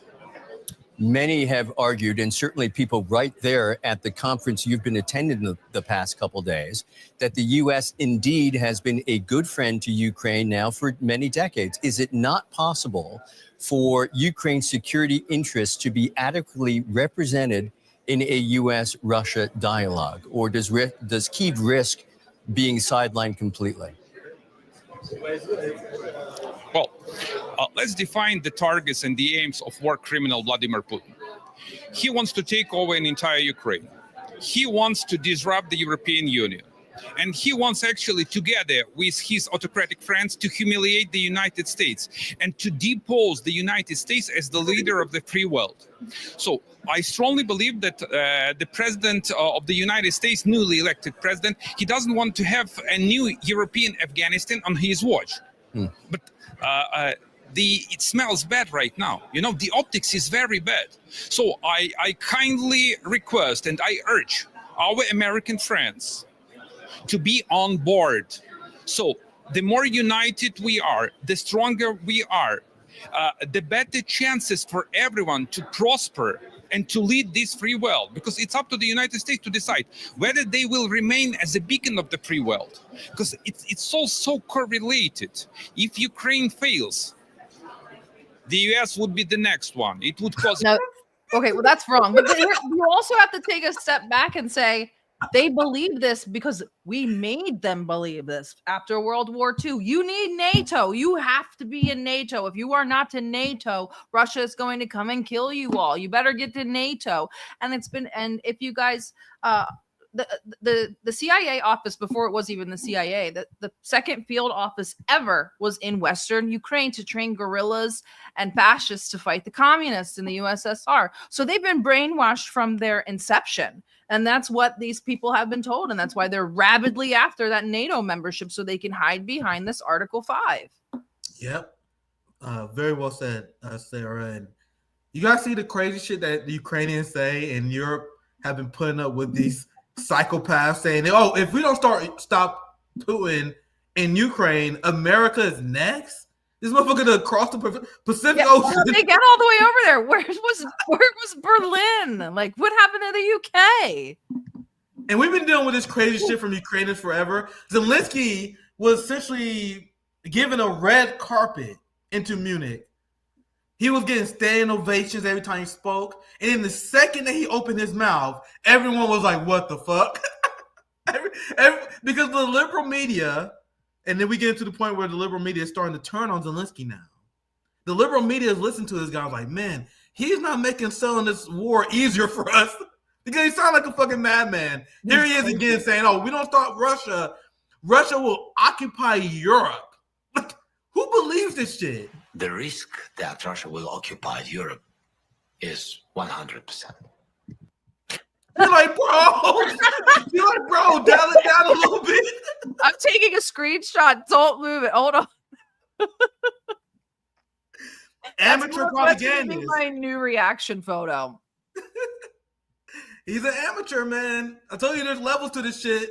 Many have argued, and certainly people right there at the conference you've been attending the past couple days, that the U.S. indeed has been a good friend to Ukraine now for many decades. Is it not possible for Ukraine's security interests to be adequately represented in a U.S.-Russia dialogue? Or does Kyiv risk being sidelined completely? Well, let's define the targets and the aims of war criminal Vladimir Putin. He wants to take over an entire Ukraine. He wants to disrupt the European Union. And he wants actually, together with his autocratic friends, to humiliate the United States and to depose the United States as the leader of the free world. So I strongly believe that the president of the United States, newly elected president, he doesn't want to have a new European Afghanistan on his watch. But it smells bad right now. You know, the optics is very bad. So I kindly request and I urge our American friends to be on board. So the more united we are, the stronger we are, the better chances for everyone to prosper and to lead this free world, because it's up to the United States to decide whether they will remain as a beacon of the free world, because it's so correlated. If Ukraine fails, the US would be the next one. It would cause... No, okay, well, that's wrong. But you also have to take a step back and say, they believe this because we made them believe this after World War II. You need NATO. You have to be in NATO. If you are not in NATO, Russia is going to come and kill you all. You better get to NATO. And if you guys, the CIA office, before it was even the CIA, the second field office ever was in Western Ukraine to train guerrillas and fascists to fight the communists in the USSR. So they've been brainwashed from their inception. And that's what these people have been told. And that's why they're rabidly after that NATO membership, so they can hide behind this Article 5. Yep. Very well said, Sarah. And you guys see the crazy shit that the Ukrainians say in Europe have been putting up with these psychopaths saying, oh, if we don't stop Putin in Ukraine, America is next? This motherfucker to cross the Pacific Ocean. They get all the way over there. Where was Berlin? Like, what happened to the UK? And we've been dealing with this crazy shit from Ukrainians forever. Zelensky was essentially given a red carpet into Munich. He was getting standing ovations every time he spoke. And in the second that he opened his mouth, everyone was like, what the fuck? Because the liberal media... And then we get into the point where the liberal media is starting to turn on Zelensky now. The liberal media is listening to this guy like, man, he's not selling this war easier for us, because he sounds like a fucking madman. Here he is again saying, oh, we don't stop Russia, Russia will occupy Europe. Like, who believes this shit? The risk that Russia will occupy Europe is 100%. You're like, bro, dial it down a little bit. I'm taking a screenshot. Don't move it. Hold on. Amateur propaganda. My new reaction photo. He's an amateur, man. I told you there's levels to this shit.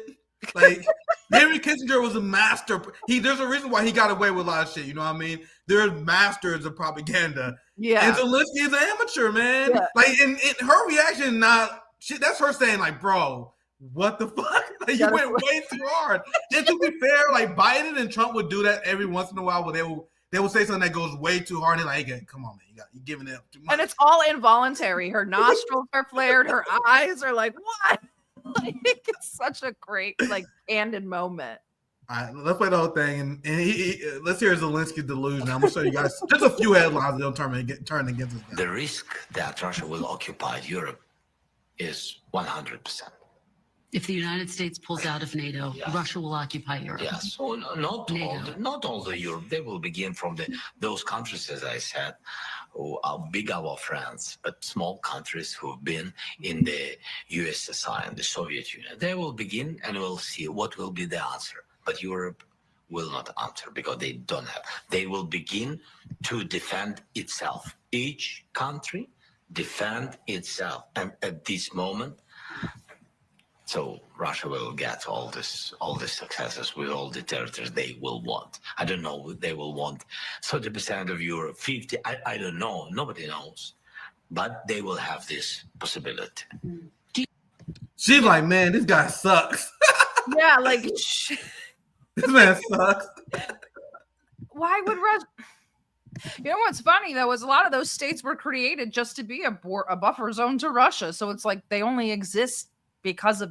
Like, Henry Kissinger was a master. There's a reason why he got away with a lot of shit. You know what I mean? They're masters of propaganda. Yeah. And Zelensky is an amateur, man. Yeah. Like, and her reaction, shit, that's her saying, like, bro, what the fuck? Like, you went way too hard. And to be fair, like, Biden and Trump would do that every once in a while, where they will say something that goes way too hard. And they're like, hey, come on, man, you're giving it up too much. And it's all involuntary. Her nostrils are flared. Her eyes are like, what? Like, it's such a great, like, candid moment. All right, let's play the whole thing, and let's hear Zelensky's delusion. I'm gonna show you guys just a few headlines that'll turn against us. The risk that Russia will occupy Europe is 100%. If the United States pulls out of NATO, Yes. Russia will occupy Europe. Yes, so not all the Europe. They will begin from those countries, as I said, who are big our friends, but small countries who've been in the USSR and the Soviet Union. They will begin, and we'll see what will be the answer. But Europe will not answer because they don't have. They will begin to defend itself. Each country defend itself, and at this moment. So Russia will get all the successes with all the territories they will want. I don't know. They will want 30% of Europe, 50. I don't know. Nobody knows, but they will have this possibility. She's like, man, this guy sucks. Yeah, like This man sucks. why would Russia? You know what's funny though is a lot of those states were created just to be a buffer zone to Russia. So it's like they only exist because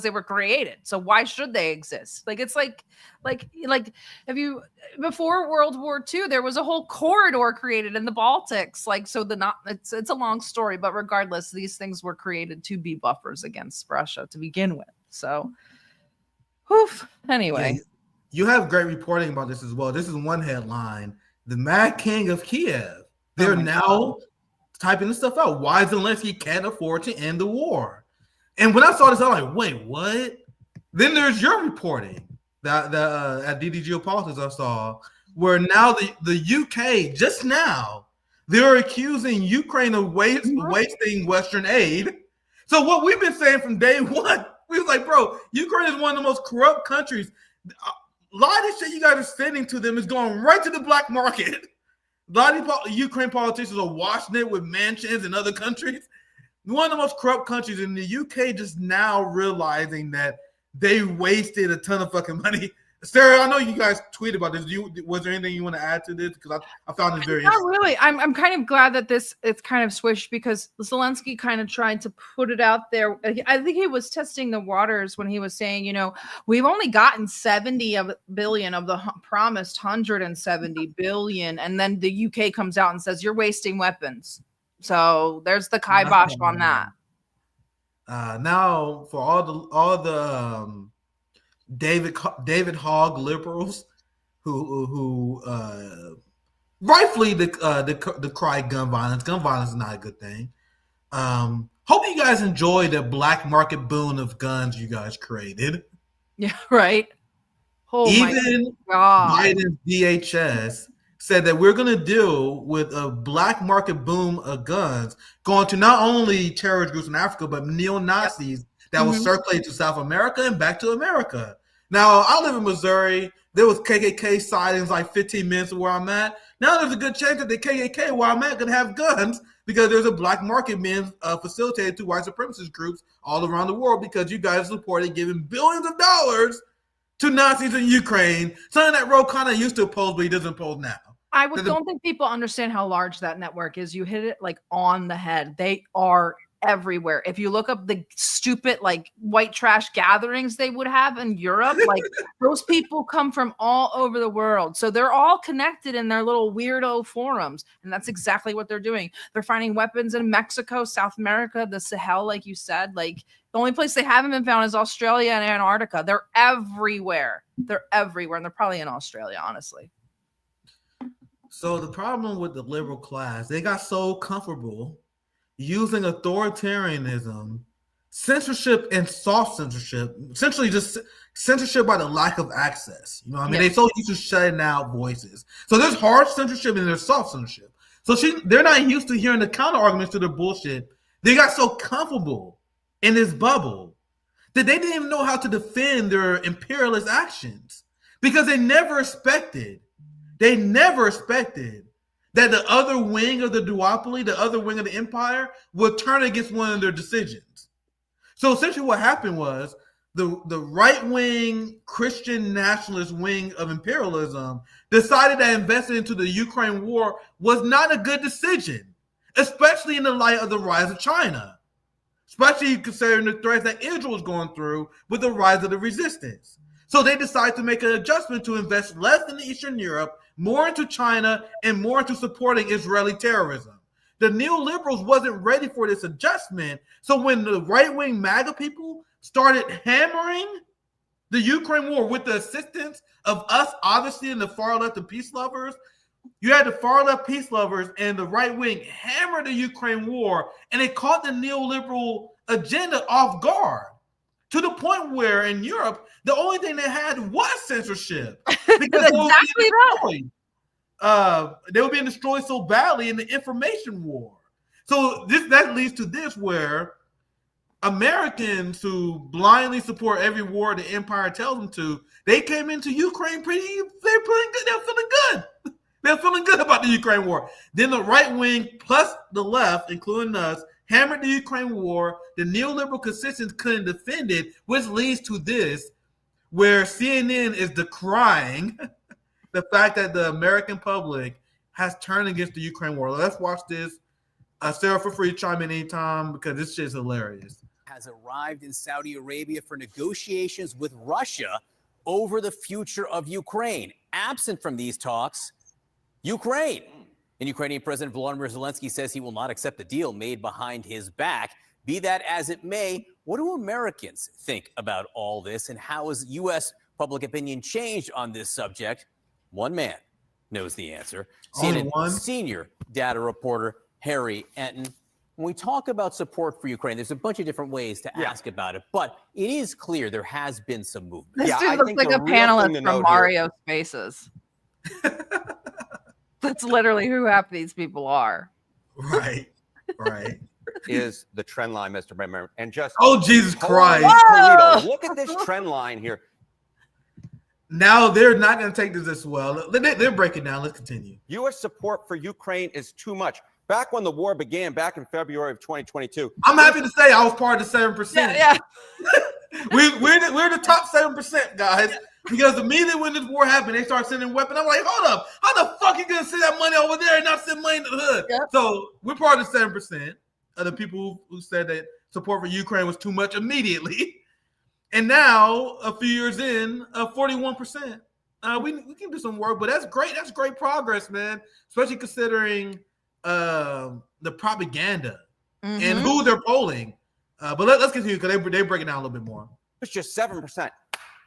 they were created. So why should they exist? Like it's like if you before World War II, there was a whole corridor created in the Baltics. Like so it's a long story, but regardless, these things were created to be buffers against Russia to begin with. So anyway. Yeah, you have great reporting about this as well. This is one headline. The Mad King of Kiev. They're now typing this stuff out. Why Zelensky can't afford to end the war. And when I saw this, I'm like, wait, what? Then there's your reporting that at DD Geopolitics I saw, where now the UK, just now, they're accusing Ukraine of wasting Western aid. So what we've been saying from day one, we was like, bro, Ukraine is one of the most corrupt countries. A lot of this shit you guys are sending to them is going right to the black market. A lot of Ukraine politicians are washing it with mansions in other countries. One of the most corrupt countries in the UK just now realizing that they wasted a ton of fucking money. Sarah, I know you guys tweeted about this. Was there anything you want to add to this? Because I found this very Not interesting. really. I'm kind of glad that it's kind of swished because Zelensky kind of tried to put it out there. I think he was testing the waters when he was saying, we've only gotten 70 billion of the promised 170 billion. And then the UK comes out and says, you're wasting weapons. So there's the kibosh on that. Now for all the David Hogg liberals who rightfully decry gun violence. Gun violence is not a good thing. Hope you guys enjoy the black market boon of guns you guys created. Yeah, right. Oh, even Biden's DHS said that we're going to deal with a black market boom of guns going to not only terrorist groups in Africa, but neo-Nazis that will circulate to South America and back to America. Now, I live in Missouri. There was KKK sightings like 15 minutes from where I'm at. Now there's a good chance that the KKK where I'm at going to have guns because there's a black market being facilitated to white supremacist groups all around the world because you guys supported giving billions of dollars to Nazis in Ukraine. Something that Ro kind of used to oppose, but he doesn't oppose now. Don't think people understand how large that network is. You hit it like on the head. They are everywhere. If you look up the stupid like white trash gatherings they would have in Europe, like those people come from all over the world. So they're all connected in their little weirdo forums. And that's exactly what they're doing. They're finding weapons in Mexico, South America, the Sahel, like you said. Like the only place they haven't been found is Australia and Antarctica. They're everywhere. They're everywhere. And they're probably in Australia, honestly. So the problem with the liberal class, they got so comfortable using authoritarianism, censorship and soft censorship, essentially just censorship by the lack of access. You know what I mean? They so used to shutting out voices. So there's hard censorship and there's soft censorship. So they're not used to hearing the counter arguments to their bullshit. They got so comfortable in this bubble that they didn't even know how to defend their imperialist actions because they never expected that the other wing of the duopoly, the other wing of the empire, would turn against one of their decisions. So essentially what happened was the right-wing Christian nationalist wing of imperialism decided that investing into the Ukraine war was not a good decision, especially in the light of the rise of China, especially considering the threats that Israel was going through with the rise of the resistance. So they decided to make an adjustment to invest less in Eastern Europe, more into China, and more into supporting Israeli terrorism. the neoliberals wasn't ready for this adjustment. So when the right-wing MAGA people started hammering the Ukraine war with the assistance of us, obviously, in the far left and peace lovers, you had the far left peace lovers and the right wing hammer the Ukraine war, and it caught the neoliberal agenda off guard to the point where in Europe, the only thing they had was censorship. Because exactly they were being destroyed so badly in the information war. So that leads to this, where Americans who blindly support every war the empire tells them to, they came into Ukraine they're feeling good. They're feeling good. They're feeling good about the Ukraine war. Then the right wing plus the left, including us, hammered the Ukraine war. The neoliberal constituents couldn't defend it, which leads to this, where CNN is decrying the fact that the American public has turned against the Ukraine war. Let's watch this. Sarah, feel free to chime in anytime because this shit's hilarious. Has arrived in Saudi Arabia for negotiations with Russia over the future of Ukraine. Absent from these talks, Ukraine. And Ukrainian President Volodymyr Zelensky says he will not accept the deal made behind his back. Be that as it may, what do Americans think about all this, and how has U.S. public opinion changed on this subject? One man knows the answer. CNN senior data reporter Harry Enton. When we talk about support for Ukraine, there's a bunch of different ways to ask about it, but it is clear there has been some movement. This dude looks like a panelist from Mario Spaces. That's literally who half these people are. Right. Is the trend line, Mr. Member. And just Jesus Christ. Look at this trend line here. Now they're not going to take this as well. They're breaking down. Let's continue. U.S. support for Ukraine is too much. Back when the war began, back in February of 2022. I'm happy to say I was part of the 7%. Yeah. we're the top 7%, guys. Because immediately when this war happened, they started sending weapons. I'm like, hold up. How the fuck you going to send that money over there and not send money to the hood? Yeah. So we're part of the 7% of the people who said that support for Ukraine was too much immediately. And now, a few years in, 41%. We can do some work, but that's great. That's great progress, man. Especially considering the propaganda and who they're polling. But let's continue because they break it down a little bit more. It's just 7%.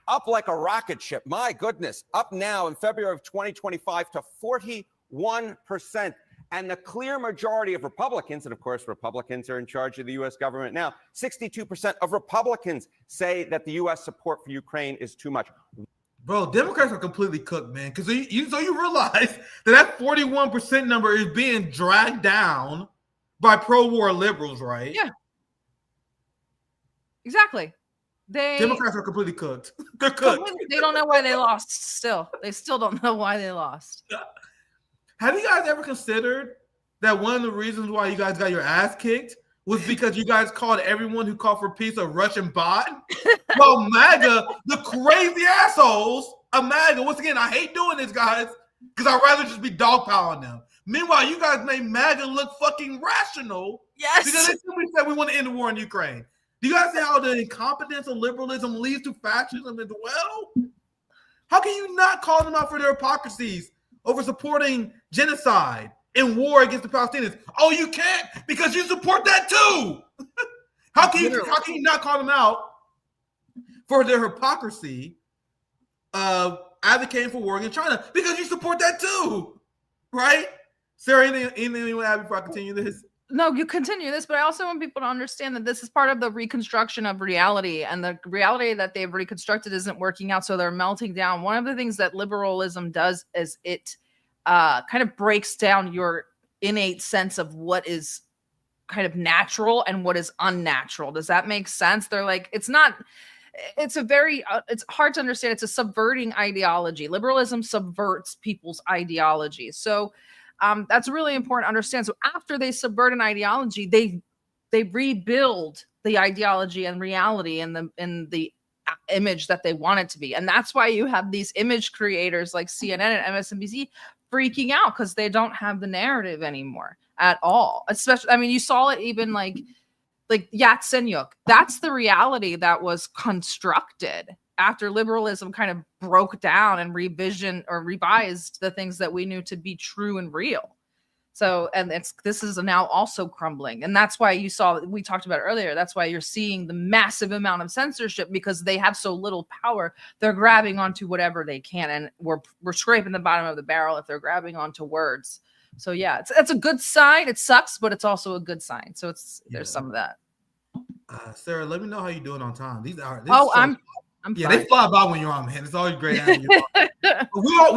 Up like a rocket ship. My goodness. Up now in February of 2025 to 41%. And the clear majority of Republicans, and of course, Republicans are in charge of the U.S. government now, 62% of Republicans say that the U.S. support for Ukraine is too much. Bro, Democrats are completely cooked, man. Because you realize that 41% number is being dragged down by pro-war liberals, right? Yeah. Exactly. Democrats are completely cooked. They're cooked. They don't know why they lost still. They still don't know why they lost. Have you guys ever considered that one of the reasons why you guys got your ass kicked was because you guys called everyone who called for peace a Russian bot? Well, MAGA, the crazy assholes of MAGA, once again, I hate doing this, guys, because I'd rather just be dogpiling them. Meanwhile, you guys made MAGA look fucking rational. Yes. Because they simply said we want to end the war in Ukraine. Do you guys see how the incompetence of liberalism leads to fascism as well? How can you not call them out for their hypocrisies over supporting genocide and war against the Palestinians? Oh, you can't because you support that too. How can you not call them out for their hypocrisy of advocating for war against China? Because you support that too, right? Sarah, anything you want to add before I continue this? No, you continue this, but I also want people to understand that this is part of the reconstruction of reality, and the reality that they've reconstructed isn't working out, so they're melting down. One of the things that liberalism does is it kind of breaks down your innate sense of what is kind of natural and what is unnatural. Does that make sense? They're like, it's hard to understand. It's a subverting ideology. Liberalism subverts people's ideology. So that's really important to understand. So after they subvert an ideology, they rebuild the ideology and reality in the image that they want it to be. And that's why you have these image creators like CNN and MSNBC freaking out because they don't have the narrative anymore at all. Especially, I mean, you saw it even like Yatsenyuk. That's the reality that was constructed after liberalism kind of broke down and revised the things that we knew to be true and real. So, and this is now also crumbling. And that's why we talked about earlier, that's why you're seeing the massive amount of censorship, because they have so little power. They're grabbing onto whatever they can. And we're scraping the bottom of the barrel if they're grabbing onto words. So yeah, it's a good sign. It sucks, but it's also a good sign. So there's some of that. Sarah, let me know how you're doing on time. I'm yeah, fine. they fly by when you're on, man. It's always great having you on.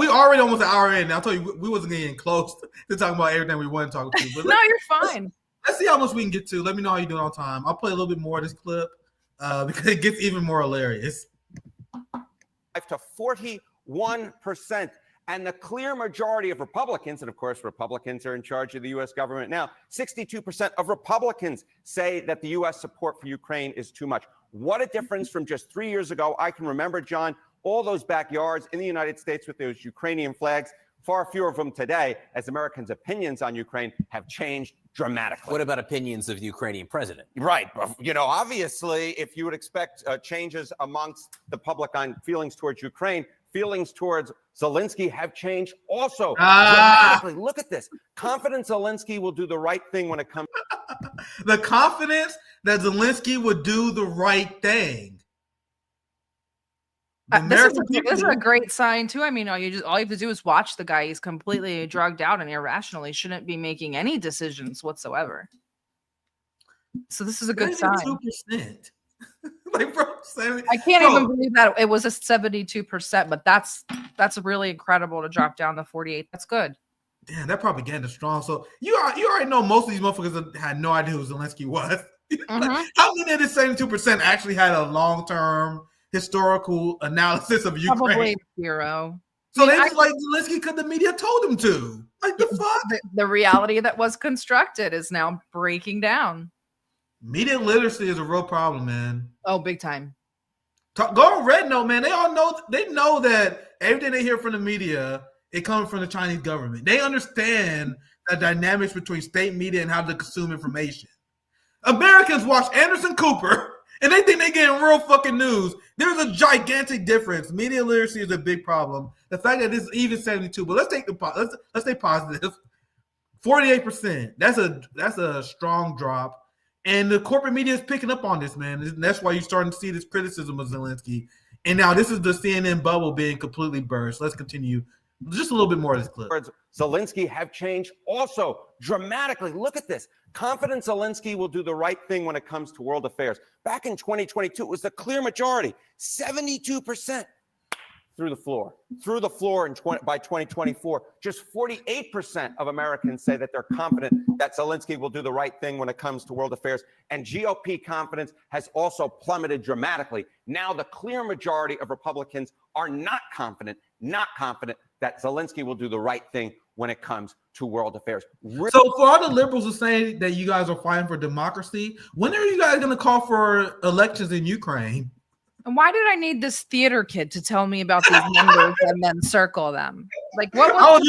we already almost an hour in. I'll tell you, we wasn't getting close to talking about everything we want to talk to. But no, you're fine. Let's see how much we can get to. Let me know how you're doing on time. I'll play a little bit more of this clip because it gets even more hilarious. To 41%. And the clear majority of Republicans, and of course, Republicans are in charge of the U.S. government now, 62% of Republicans say that the U.S. support for Ukraine is too much. What a difference from just 3 years ago. I can remember, John, all those backyards in the United States with those Ukrainian flags. Far fewer of them today, as Americans' opinions on Ukraine have changed dramatically. What about opinions of the Ukrainian president? Right. You know, obviously, if you would expect changes amongst the public on feelings towards Ukraine, feelings towards Zelensky have changed also dramatically. Look at this. Confident Zelensky will do the right thing when it comes. The confidence that Zelensky would do the right thing. This is a great sign too. I mean, all you have to do is watch the guy. He's completely drugged out and irrational. He shouldn't be making any decisions whatsoever. So this is a good sign. 2%. Like, bro, I can't even believe that it was a 72%, but that's really incredible to drop down to 48. That's good. Damn, that propaganda strong. So you already know most of these motherfuckers had no idea who Zelensky was. Like, how many of this 72% actually had a long-term historical analysis of Ukraine? Probably zero. So they just like Zelensky because the media told him to. Like, the fuck? The reality that was constructed is now breaking down. Media literacy is a real problem, man. Oh, big time. Go on Red Note, man. They know that everything they hear from the media, it comes from the Chinese government. They understand the dynamics between state media and how to consume information. Americans watch Anderson Cooper and they think they're getting real fucking news. There's a gigantic difference. Media literacy is a big problem. The fact that this is even 72, but let's stay positive. 48%. That's a strong drop. And the corporate media is picking up on this, man. And that's why you're starting to see this criticism of Zelensky. And now this is the CNN bubble being completely burst. Let's continue. Just a little bit more of this clip. Zelensky have changed also dramatically. Look at this. Confident Zelensky will do the right thing when it comes to world affairs. Back in 2022, it was the clear majority, 72%. Through the floor by 2024. Just 48% of Americans say that they're confident that Zelensky will do the right thing when it comes to world affairs. And GOP confidence has also plummeted dramatically. Now the clear majority of Republicans are not confident that Zelensky will do the right thing when it comes to world affairs. So for all the liberals who say that you guys are fighting for democracy, when are you guys going to call for elections in Ukraine? And why did I need this theater kid to tell me about these numbers and then circle them? Like, what was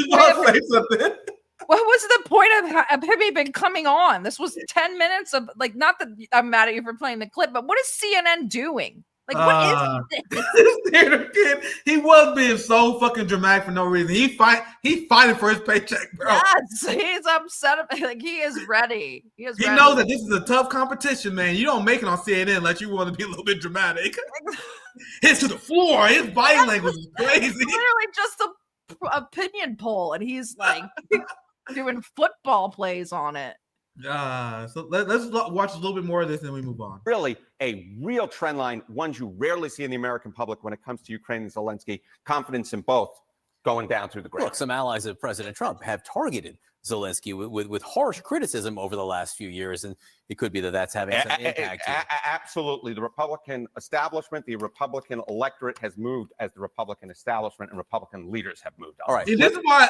the point of him even coming on? This was 10 minutes of, like, not that I'm mad at you for playing the clip, but what is CNN doing? Like, what is this theater kid? He was being so fucking dramatic for no reason. He's fighting for his paycheck, bro. Yes, he's upset. Like, he is ready. He knows that this is a tough competition, man. You don't make it on CNN unless you want to be a little bit dramatic. Hits to the floor. His body language is crazy. Literally just an opinion poll, and he's like doing football plays on it. So let's watch a little bit more of this, and then we move on. Really, a real trend line, ones you rarely see in the American public when it comes to Ukraine and Zelensky. Confidence in both going down through the ground. Look, some allies of President Trump have targeted Zelensky with harsh criticism over the last few years, and it could be that that's having some impact here. Absolutely. The Republican establishment, the Republican electorate has moved as the Republican establishment and Republican leaders have moved. All right. And this is why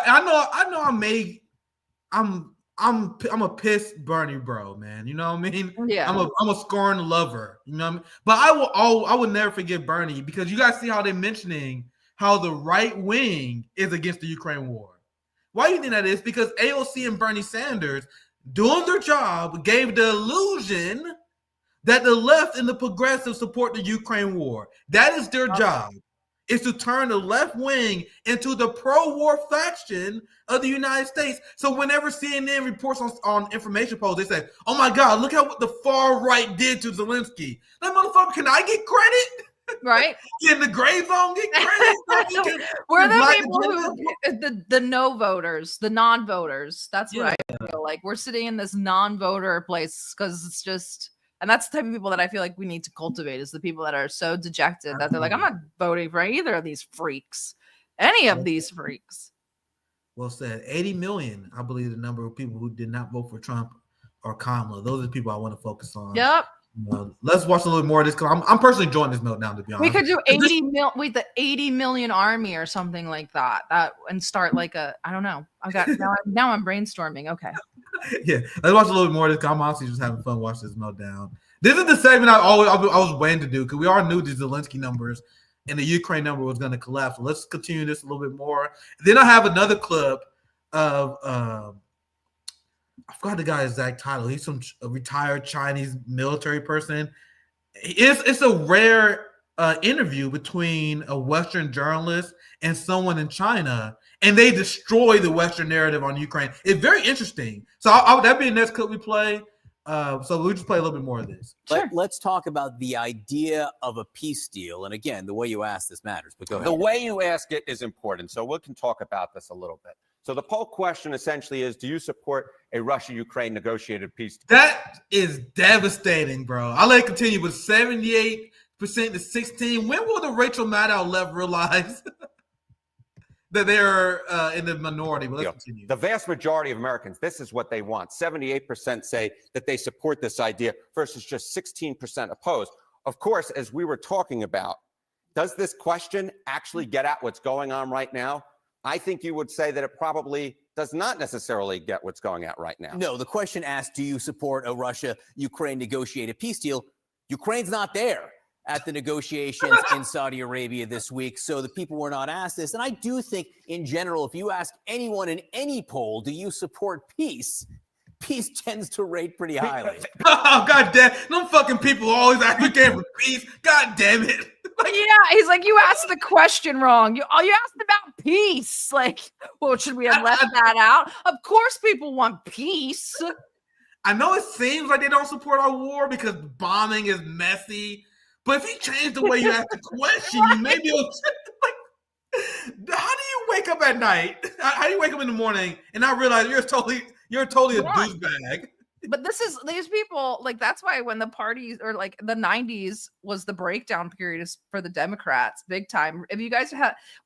I'm a pissed Bernie bro, man. You know what I mean? Yeah. I'm a scorned lover. You know what I mean? But I will never forget Bernie, because you guys see how they're mentioning how the right wing is against the Ukraine war. Why do you think that is? Because AOC and Bernie Sanders, doing their job, gave the illusion that the left and the progressives support the Ukraine war. That is their job. is to turn the left wing into the pro-war faction of the United States. So whenever CNN reports on information polls, they say, "Oh my God, look at what the far right did to Zelensky." That motherfucker, can I get credit? Right? Can the gray zone get credit? We're the people who the no voters, the non-voters. That's what I feel like. We're sitting in this non-voter place because it's just, and that's the type of people that I feel like we need to cultivate, is the people that are so dejected that they're like, I'm not voting for either of these freaks, any of these freaks. Well said. 80 million, I believe, the number of people who did not vote for Trump or Kamala. Those are the people I want to focus on. Yep. Let's watch a little more of this, because I'm personally enjoying this meltdown, to be honest. We could do 80 million army or something like that, and start like a, I don't know. I got now I'm brainstorming. Okay. Yeah, let's watch a little bit more of this, because I'm honestly just having fun watching this meltdown. This is the segment I was waiting to do, because we all knew the Zelensky numbers and the Ukraine number was going to collapse. So let's continue this a little bit more. Then I have another clip of I forgot the guy's exact title. He's a retired Chinese military person. It's a rare interview between a Western journalist and someone in China, and they destroy the Western narrative on Ukraine. It's very interesting. So that'd be the next clip we play. So we'll just play a little bit more of this. Let's talk about the idea of a peace deal. And again, the way you ask this matters, but go ahead. The way you ask it is important. So we can talk about this a little bit. So the poll question essentially is, do you support a Russia-Ukraine negotiated peace deal? That is devastating, bro. I'll let it continue with 78% to 16%. When will the Rachel Maddow left realize that they're in the minority? But let's continue. The vast majority of Americans, this is what they want. 78% say that they support this idea versus just 16% opposed. Of course, as we were talking about, does this question actually get at what's going on right now? I think you would say that it probably does not necessarily get what's going on right now. No, the question asked, do you support a Russia-Ukraine negotiated peace deal? Ukraine's not there at the negotiations in Saudi Arabia this week, so the people were not asked this. And I do think, in general, if you ask anyone in any poll, do you support peace, peace tends to rate pretty highly. Oh, God damn. Them fucking people always advocate for peace. God damn it. Yeah, he's like, you asked the question wrong. You asked about peace. Like, well, should we have left that out? Of course people want peace. I know it seems like they don't support our war because bombing is messy, but if you change the way you ask the question, you maybe like, how do you wake up at night? How do you wake up in the morning and not realize you're totally a douchebag? But these people, like, that's why when the parties, or like the 90s was the breakdown period for the Democrats, big time. If you guys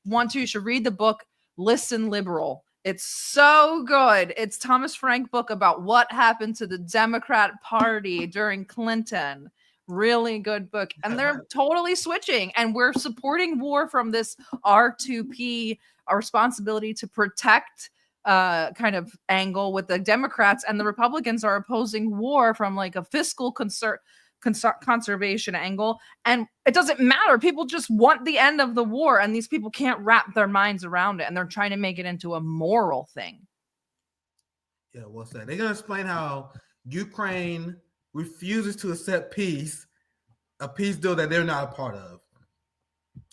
want to, you should read the book Listen Liberal. It's so good. It's Thomas Frank book about what happened to the Democrat Party during Clinton. Really good book. And they're totally switching, and we're supporting war from this R2P, our responsibility to protect kind of angle, with the Democrats, and the Republicans are opposing war from like a fiscal conservation angle. And it doesn't matter. People just want the end of the war, and these people can't wrap their minds around it, and they're trying to make it into a moral thing. Yeah, what's that? They're going to explain how Ukraine refuses to accept peace, a peace deal that they're not a part of,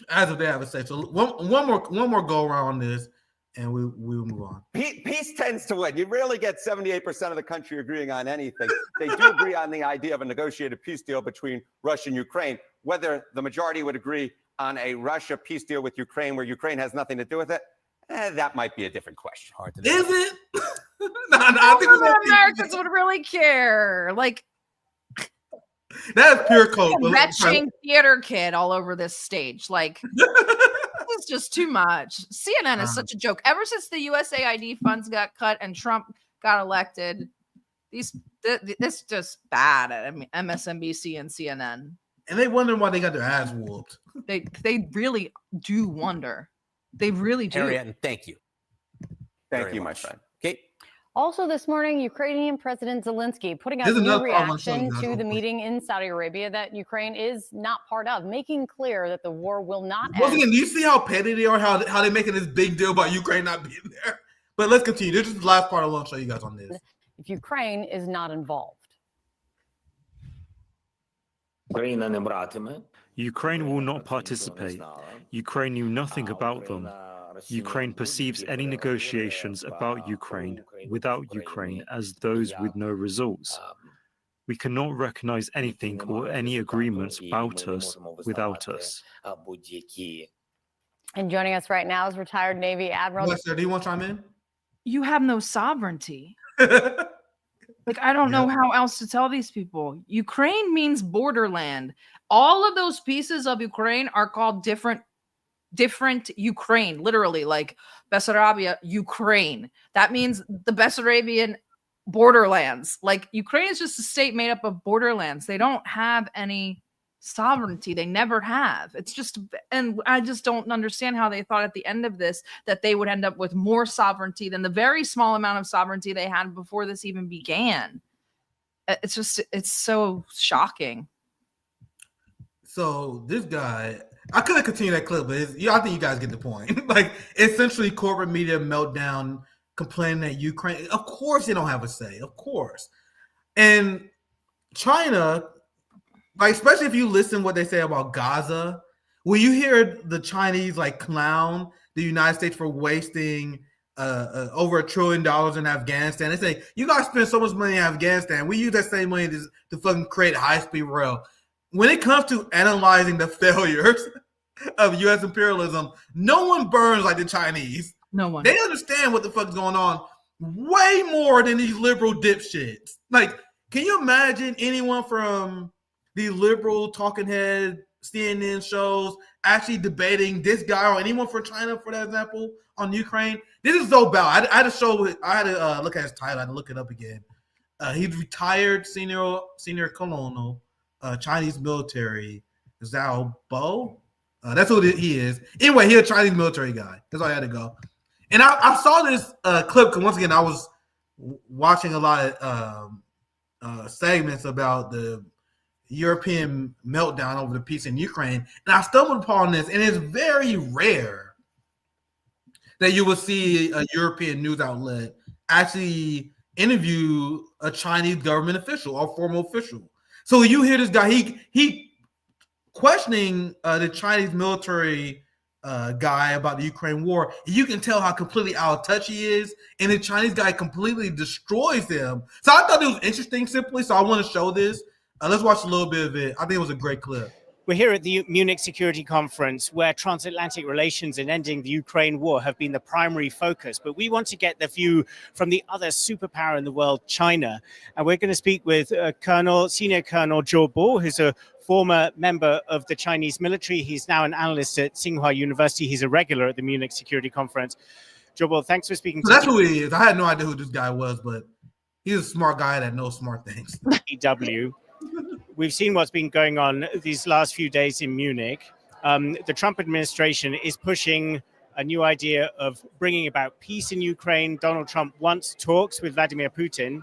as if they have a say. So one more go around on this, and we'll move on. Peace tends to win. You rarely get 78% of the country agreeing on anything. They do agree on the idea of a negotiated peace deal between Russia and Ukraine. Whether the majority would agree on a Russia peace deal with Ukraine where Ukraine has nothing to do with it, that might be a different question. Is it? I think Americans would really care. Like, that's pure coke. Retching theater kid all over this stage. Like, it's just too much. CNN is such a joke. Ever since the USAID funds got cut and Trump got elected, this just bad at MSNBC and CNN. And they wonder why they got their ass whooped. They really do wonder. They really do. Ariane, thank you. Thank you, my friend. Okay. Also this morning, Ukrainian President Zelensky putting out a new reaction to the meeting in Saudi Arabia that Ukraine is not part of, making clear that the war will not end. Once again, do you see how petty they are, how they're making this big deal about Ukraine not being there? But let's continue. This is the last part I want to show you guys on this. If Ukraine is not involved. Ukraine will not participate. Ukraine knew nothing about them. Ukraine perceives any negotiations about Ukraine without Ukraine as those with no results. We cannot recognize anything or any agreements about us without us. And joining us right now is retired Navy Admiral. Lester, do you want to chime in? You have no sovereignty. Like, I don't know how else to tell these people. Ukraine means borderland. All of those pieces of Ukraine are called different Ukraine, literally, like Bessarabia, Ukraine. That means the Bessarabian borderlands. Like, Ukraine is just a state made up of borderlands. They don't have any sovereignty. They never have. It's just, and I just don't understand how they thought at the end of this that they would end up with more sovereignty than the very small amount of sovereignty they had before this even began. It's just, it's so shocking. So this guy, I could have continued that clip, but I think you guys get the point. Like, essentially, corporate media meltdown, complaining that Ukraine, of course they don't have a say, of course. And China, like, especially if you listen what they say about Gaza, when you hear the Chinese like clown the United States for wasting over $1 trillion in Afghanistan, they say you guys spend so much money in Afghanistan. We use that same money to fucking create high-speed rail. When it comes to analyzing the failures of U.S. imperialism, no one burns like the Chinese. No one. They understand what the fuck is going on way more than these liberal dipshits. Like, can you imagine anyone from the liberal talking head CNN shows actually debating this guy or anyone from China, for that example, on Ukraine? This is so bad. I had to look at his title. I had to look it up again. He's retired senior colonel, Chinese military, Zhao Bo. That's who he is. Anyway, he's a Chinese military guy. That's all I had to go. And I saw this clip because, once again, I was watching a lot of segments about the European meltdown over the peace in Ukraine, and I stumbled upon this, and it's very rare that you will see a European news outlet actually interview a Chinese government official or formal official. So you hear this guy, he questioning the Chinese military guy about the Ukraine war. You can tell how completely out of touch he is, and the Chinese guy completely destroys him. So I thought it was interesting, simply. So I want to show this. Let's watch a little bit of it. I think it was a great clip. We're here at the Munich Security Conference, where transatlantic relations and ending the Ukraine war have been the primary focus. But we want to get the view from the other superpower in the world, China. And we're going to speak with Senior Colonel Zhou Bo, who's a former member of the Chinese military. He's now an analyst at Tsinghua University. He's a regular at the Munich Security Conference. Zhou Bo, thanks for speaking to me. That's who he is. I had no idea who this guy was, but he's a smart guy that knows smart things. EW. We've seen what's been going on these last few days in Munich. The Trump administration is pushing a new idea of bringing about peace in Ukraine. Donald Trump wants talks with Vladimir Putin.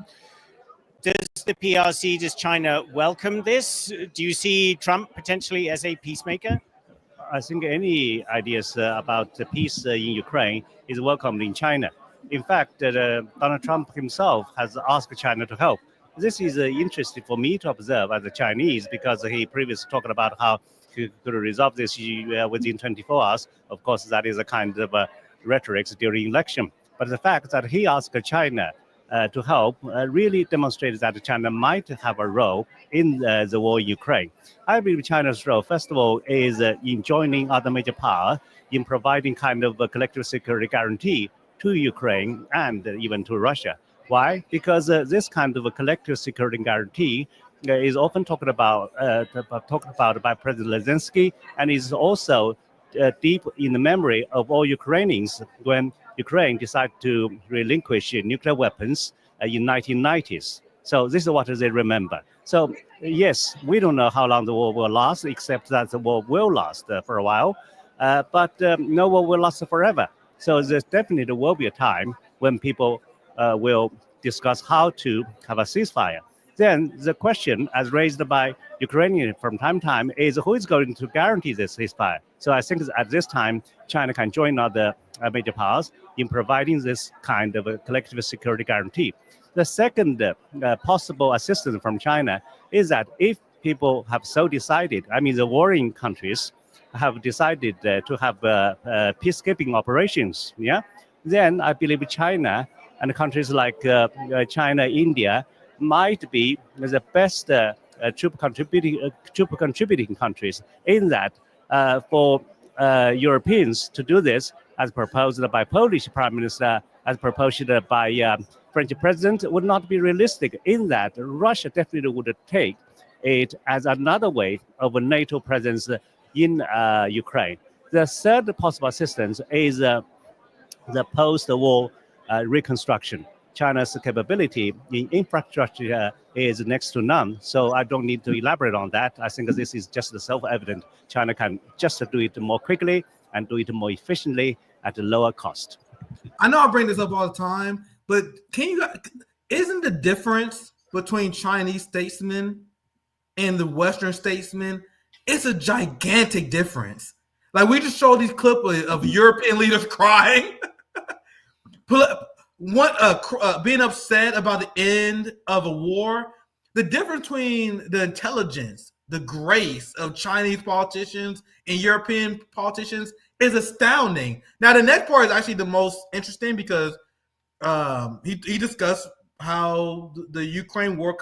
Does the PRC, does China welcome this? Do you see Trump potentially as a peacemaker? I think any ideas about peace in Ukraine is welcomed in China. In fact, Donald Trump himself has asked China to help. This is interesting for me to observe as a Chinese, because he previously talked about how he could resolve this issue within 24 hours. Of course, that is a kind of rhetoric during election. But the fact that he asked China to help really demonstrates that China might have a role in the war in Ukraine. I believe China's role, first of all, is in joining other major powers in providing kind of a collective security guarantee to Ukraine and even to Russia. Why? Because this kind of a collective security guarantee is often talked about by President Zelensky, and is also deep in the memory of all Ukrainians when Ukraine decided to relinquish nuclear weapons in 1990s. So this is what they remember. So yes, we don't know how long the war will last, except that the war will last for a while, but no war will last forever. So there's definitely will be a time when people will discuss how to have a ceasefire. Then the question, as raised by Ukrainians from time to time, is who is going to guarantee this ceasefire? So I think at this time, China can join other major powers in providing this kind of a collective security guarantee. The second possible assistance from China is that if people have so decided. I mean, the warring countries have decided to have peacekeeping operations. Yeah, then I believe China and countries like China, India might be the best troop contributing countries in that for Europeans to do this, as proposed by Polish Prime Minister, as proposed by French President, would not be realistic. In that, Russia definitely would take it as another way of a NATO presence in Ukraine. The third possible assistance is the post-war reconstruction. China's capability in infrastructure is next to none, so I don't need to elaborate on that. I think this is just self-evident. China can just do it more quickly and do it more efficiently at a lower cost. I know I bring this up all the time, but isn't the difference between Chinese statesmen and the Western statesmen, it's a gigantic difference. Like, we just showed these clips of European leaders crying, being upset about the end of a war. The difference between the intelligence, the grace of Chinese politicians and European politicians is astounding. Now, the next part is actually the most interesting because he discussed how the Ukraine war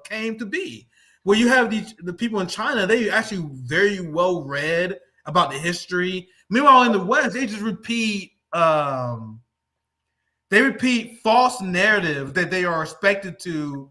came to be. Where you have the people in China, they actually very well read about the history. Meanwhile, in the West, they just repeat false narratives that they are expected to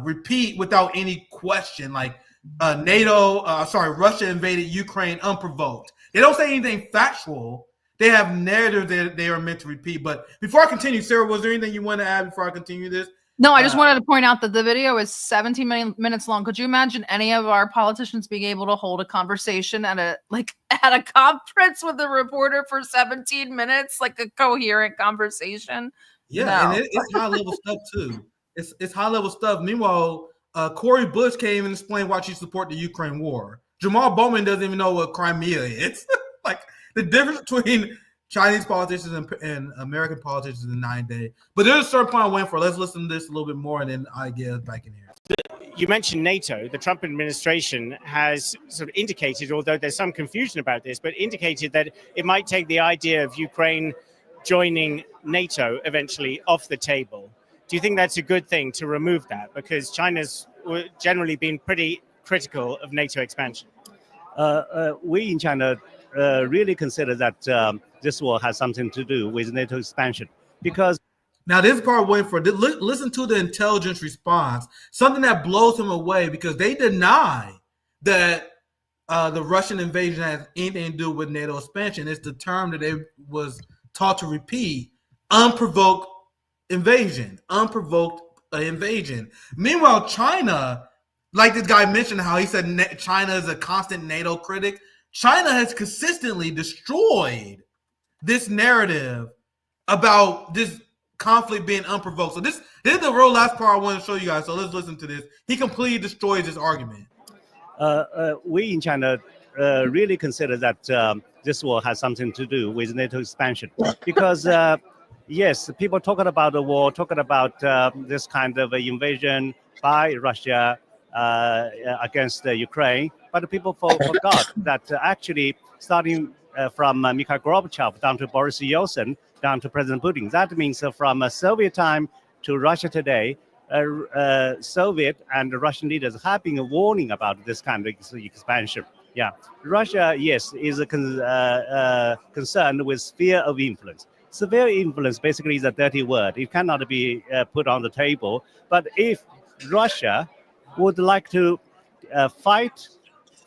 repeat without any question. Like Russia invaded Ukraine unprovoked. They don't say anything factual. They have narratives that they are meant to repeat. But before I continue, Sarah, was there anything you want to add before I continue this? No, I just wanted to point out that the video is 17 minutes long. Could you imagine any of our politicians being able to hold a conversation at a conference with a reporter for 17 minutes, like a coherent conversation? Yeah, no. And it's high level stuff too. It's high level stuff. Meanwhile, Cori Bush came and explained why she support the Ukraine war. Jamal Bowman doesn't even know what Crimea is. Like, the difference between Chinese politicians and American politicians in 9 days. But there's a certain point I went for. Let's listen to this a little bit more, and then I get back in here. You mentioned NATO. The Trump administration has sort of indicated, although there's some confusion about this, but indicated that it might take the idea of Ukraine joining NATO eventually off the table. Do you think that's a good thing to remove that? Because China's generally been pretty critical of NATO expansion. We in China really consider that this war has something to do with NATO expansion, because now this part waiting for. Listen to the intelligence response, something that blows him away, because they deny that the Russian invasion has anything to do with NATO expansion. It's the term that they was taught to repeat: unprovoked invasion, unprovoked invasion. Meanwhile, China, like this guy mentioned how he said China is a constant NATO critic. China has consistently destroyed this narrative about this conflict being unprovoked. So this is the real last part I want to show you guys. So let's listen to this. He completely destroys this argument. We in China really consider that this war has something to do with NATO expansion, because yes, people talking about the war, talking about this kind of invasion by Russia against Ukraine, but people forgot that actually starting from Mikhail Gorbachev down to Boris Yeltsin, down to President Putin, that means from Soviet time to Russia today, Soviet and Russian leaders have been warning about this kind of expansion. Yeah, Russia, yes, is concerned with sphere of influence. Sphere of influence basically is a dirty word. It cannot be put on the table. But if Russia would like to fight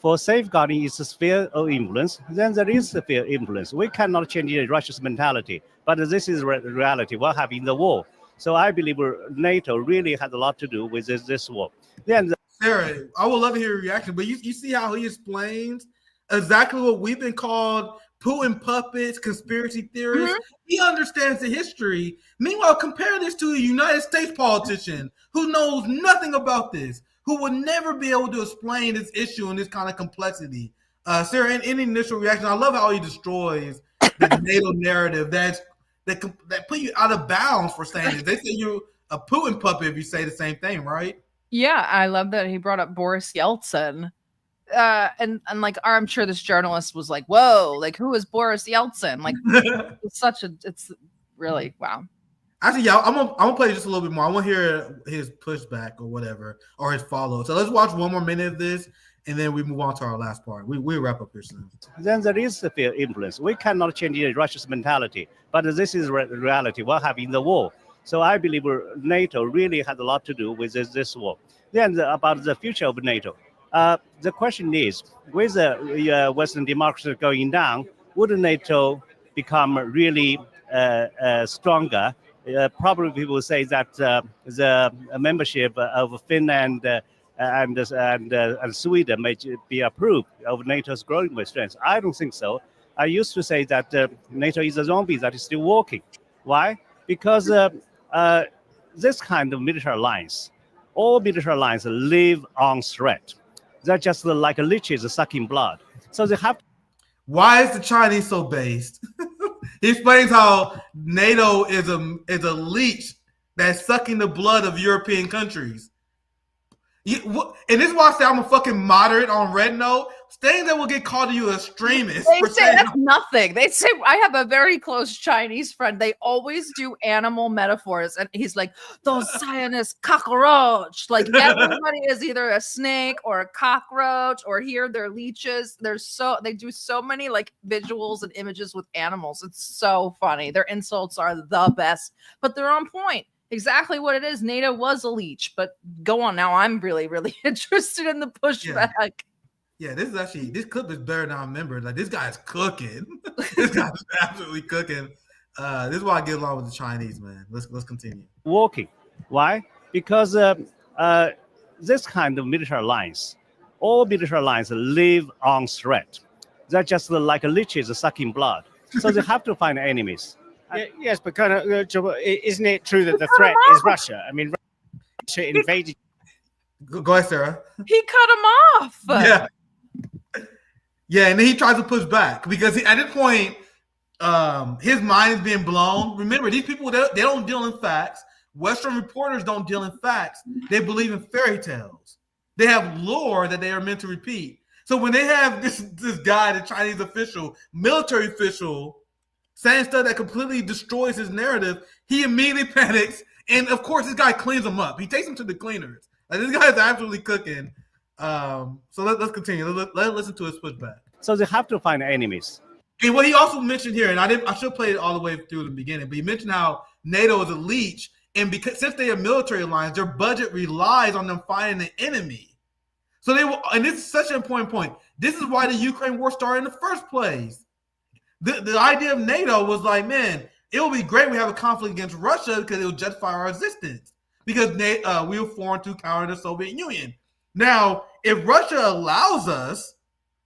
for safeguarding its sphere of influence, then there is a sphere of influence. We cannot change Russia's mentality, but this is reality. What happened in the war? So I believe NATO really has a lot to do with this war. Then, Sarah, I would love to hear your reaction, but you see how he explains exactly what we've been called Putin puppets, conspiracy theorists. Mm-hmm. He understands the history. Meanwhile, compare this to a United States politician who knows nothing about this, who would never be able to explain this issue in this kind of complexity. Sarah, any initial reaction? I love how he destroys the NATO narrative that put you out of bounds for saying this. They say you're a Putin puppet if you say the same thing, right? Yeah, I love that he brought up Boris Yeltsin. And like I'm sure this journalist was like, "Whoa, like who is Boris Yeltsin?" Like it's really wow. Actually, yeah, I'm gonna play just a little bit more. I want to hear his pushback or whatever, or his follow. So let's watch one more minute of this, and then we move on to our last part. We'll wrap up here soon. Then there is a fear influence. We cannot change Russia's mentality, but this is reality. What happened in the war? So I believe NATO really has a lot to do with this war. Then about the future of NATO. The question is, with the Western democracy going down, would NATO become really stronger? Probably people say that the membership of Finland and Sweden may be approved of NATO's growing strength. I don't think so. I used to say that NATO is a zombie that is still walking. Why? Because this kind of military alliance, all military alliances live on threat. They're just like leeches sucking blood. So they have. Why is the Chinese so based? He explains how NATO is a leech that's sucking the blood of European countries. And this is why I say I'm a fucking moderate on Red Note. Things that will get called to you extremist. They say that's nothing. They say I have a very close Chinese friend. They always do animal metaphors, and he's like, "Those Zionist cockroach." Like everybody is either a snake or a cockroach, or here they're leeches. They do so many like visuals and images with animals. It's so funny. Their insults are the best, but they're on point. Exactly what it is. NATO was a leech, but go on. Now I'm really, really interested in the pushback. Yeah, this clip is better than I remember. Like this guy's cooking. This guy's absolutely cooking. This is why I get along with the Chinese, man. Let's continue. Walking. Why? Because this kind of military alliance, all military alliances live on threat. They're just like leeches sucking blood. So they have to find enemies. Yes, but kind of, isn't it true that the threat is Russia? I mean, Russia invaded. Go ahead, Sarah. He cut him off. Yeah, and then he tries to push back because at this point, his mind is being blown. Remember, these people, they don't deal in facts. Western reporters don't deal in facts. They believe in fairy tales. They have lore that they are meant to repeat. So when they have this guy, the Chinese official, military official, saying stuff that completely destroys his narrative, he immediately panics. And of course, this guy cleans him up. He takes him to the cleaners. Like, this guy is absolutely cooking. So let's continue. Let's listen to his pushback. So they have to find enemies. And what he also mentioned here, and I should play it all the way through the beginning, but he mentioned how NATO is a leech, and because since they are military alliance, their budget relies on them finding an enemy. So they will, and this is such an important point. This is why the Ukraine war started in the first place. The idea of NATO was like, man, it will be great we have a conflict against Russia because it will justify our existence because we were formed to counter the Soviet Union. Now, if Russia allows us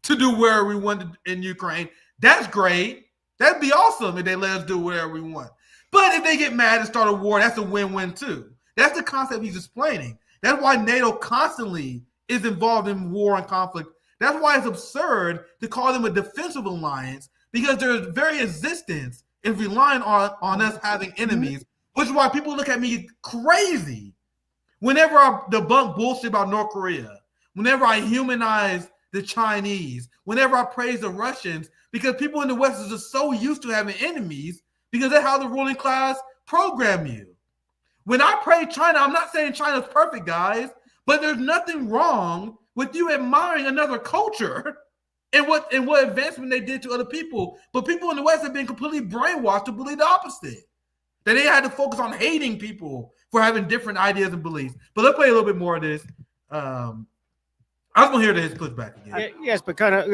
to do whatever we want in Ukraine, that's great. That'd be awesome if they let us do whatever we want. But if they get mad and start a war, that's a win-win too. That's the concept he's explaining. That's why NATO constantly is involved in war and conflict. That's why it's absurd to call them a defensive alliance, because their very existence is relying on us having enemies, which is why people look at me crazy whenever I debunk bullshit about North Korea, whenever I humanize the Chinese, whenever I praise the Russians, because people in the West are just so used to having enemies because that's how the ruling class program you. When I praise China, I'm not saying China's perfect, guys, but there's nothing wrong with you admiring another culture and what advancement they did to other people. But people in the West have been completely brainwashed to believe the opposite. That they had to focus on hating people for having different ideas and beliefs. But let's play a little bit more of this. I was going to hear his pushback again. Yes, but kind of,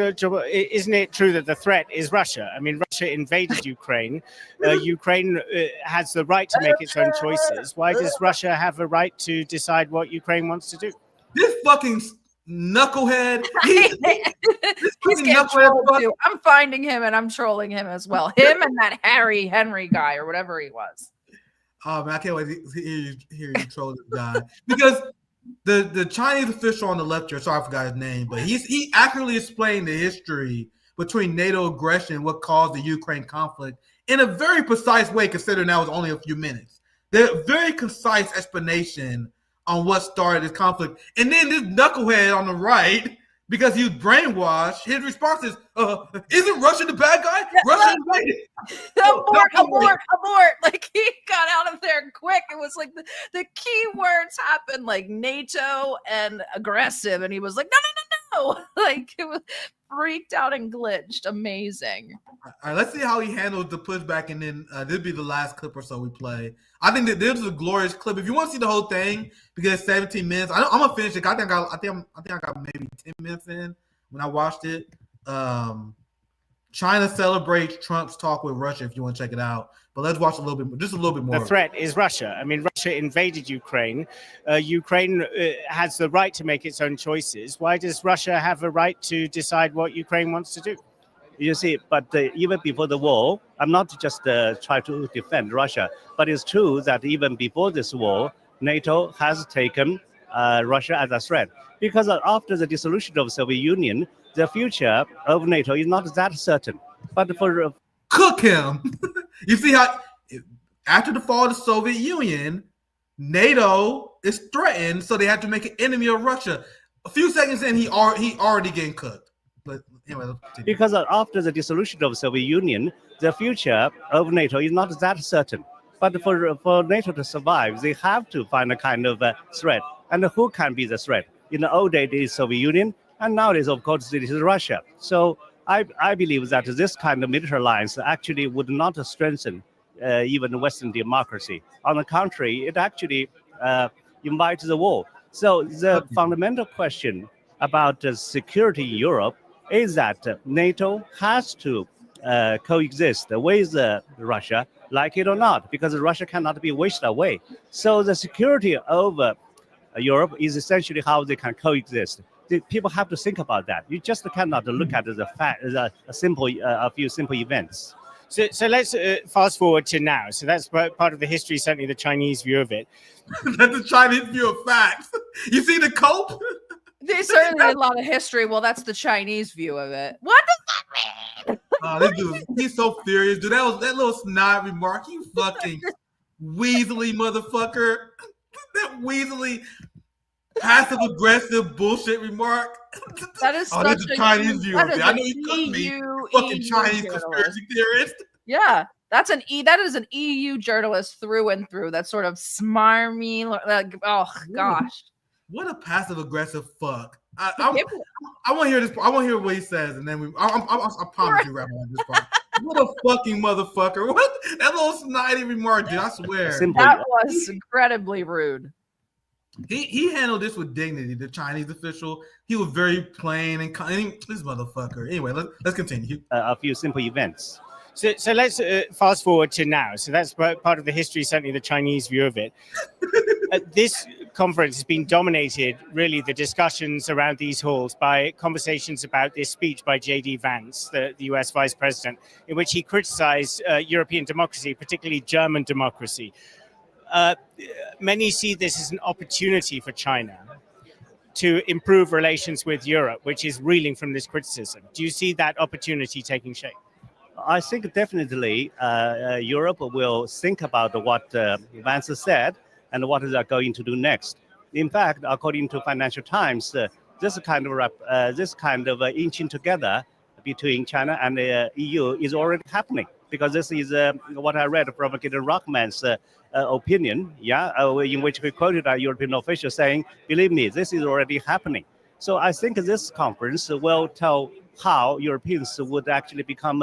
isn't it true that the threat is Russia? I mean, Russia invaded Ukraine. Ukraine has the right to make its own choices. Why does Russia have a right to decide what Ukraine wants to do? This fucking knucklehead. He's getting trolled too. I'm finding him and I'm trolling him as well. Him and that Harry Henry guy or whatever he was. Oh man, I can't wait to hear you troll this guy because the Chinese official on the left here, sorry I forgot his name, but he accurately explained the history between NATO aggression, what caused the Ukraine conflict, in a very precise way, considering that was only a few minutes. The very concise explanation on what started this conflict. And then this knucklehead on the right, because he was brainwashed, his response is, isn't Russia the bad guy? Russia invaded. Abort. Like, he got out of there quick. It was like the key words happened, like NATO and aggressive. And he was like, no. Like, it was freaked out and glitched. Amazing. All right, let's see how he handles the pushback, and then this will be the last clip or so we play. I think that this is a glorious clip. If you want to see the whole thing, because it's 17 minutes, I'm gonna finish it. I think I got maybe 10 minutes in when I watched it. China celebrates Trump's talk with Russia. If you want to check it out, but let's watch a little bit more. The threat is Russia. I mean, Russia invaded Ukraine. Ukraine has the right to make its own choices. Why does Russia have a right to decide what Ukraine wants to do? You see, but even before the war, I'm not just trying to defend Russia, but it's true that even before this war, NATO has taken Russia as a threat. Because after the dissolution of the Soviet Union, the future of NATO is not that certain. But for cook him, you see how after the fall of the Soviet Union, NATO is threatened, so they have to make an enemy of Russia. A few seconds in, he already getting cooked. But anyway, because after the dissolution of the Soviet Union, the future of NATO is not that certain. But for NATO to survive, they have to find a kind of threat. And who can be the threat? In the old days, it is Soviet Union, and nowadays, of course, it is Russia. So I believe that this kind of military alliance actually would not strengthen even Western democracy. On the contrary, it actually invites the war. So the fundamental question about security in Europe is that NATO has to coexist with Russia, like it or not, because Russia cannot be wished away. So the security of Europe is essentially how they can coexist. People have to think about that. You just cannot look at the fact, a few simple events. So let's fast forward to now. So that's part of the history, certainly the Chinese view of it. That's the Chinese view of facts. You see the cope? There's certainly a lot of history. Well, that's the Chinese view of it. What does that mean? This dude, he's so furious, dude. That little snide remark. You fucking weaselly motherfucker. That weaselly passive aggressive bullshit remark. That is such that's a Chinese view of it. I know you cooked me. Fucking Chinese conspiracy theorist. Yeah. That is an EU journalist through and through. That sort of smarmy, like, oh gosh. What a passive aggressive fuck. I want to hear this. I want to hear what he says, and then I promise you, Rabbi, on this part. What a fucking motherfucker! What that little snidey remark, dude? I swear that was incredibly rude. He handled this with dignity. The Chinese official, he was very plain and this motherfucker. Anyway, let's continue. A few simple events. So let's fast forward to now. So that's part of the history, certainly the Chinese view of it. This conference has been dominated, really, the discussions around these halls by conversations about this speech by J.D. Vance, the US Vice President, in which he criticized European democracy, particularly German democracy. Many see this as an opportunity for China to improve relations with Europe, which is reeling from this criticism. Do you see that opportunity taking shape? I think definitely Europe will think about what Vance said and what they are going to do next. In fact, according to Financial Times, this kind of inching together between China and the EU is already happening, because this is what I read from Gideon Rockman's opinion, in which he quoted a European official saying, "Believe me, this is already happening." So I think this conference will tell how Europeans would actually become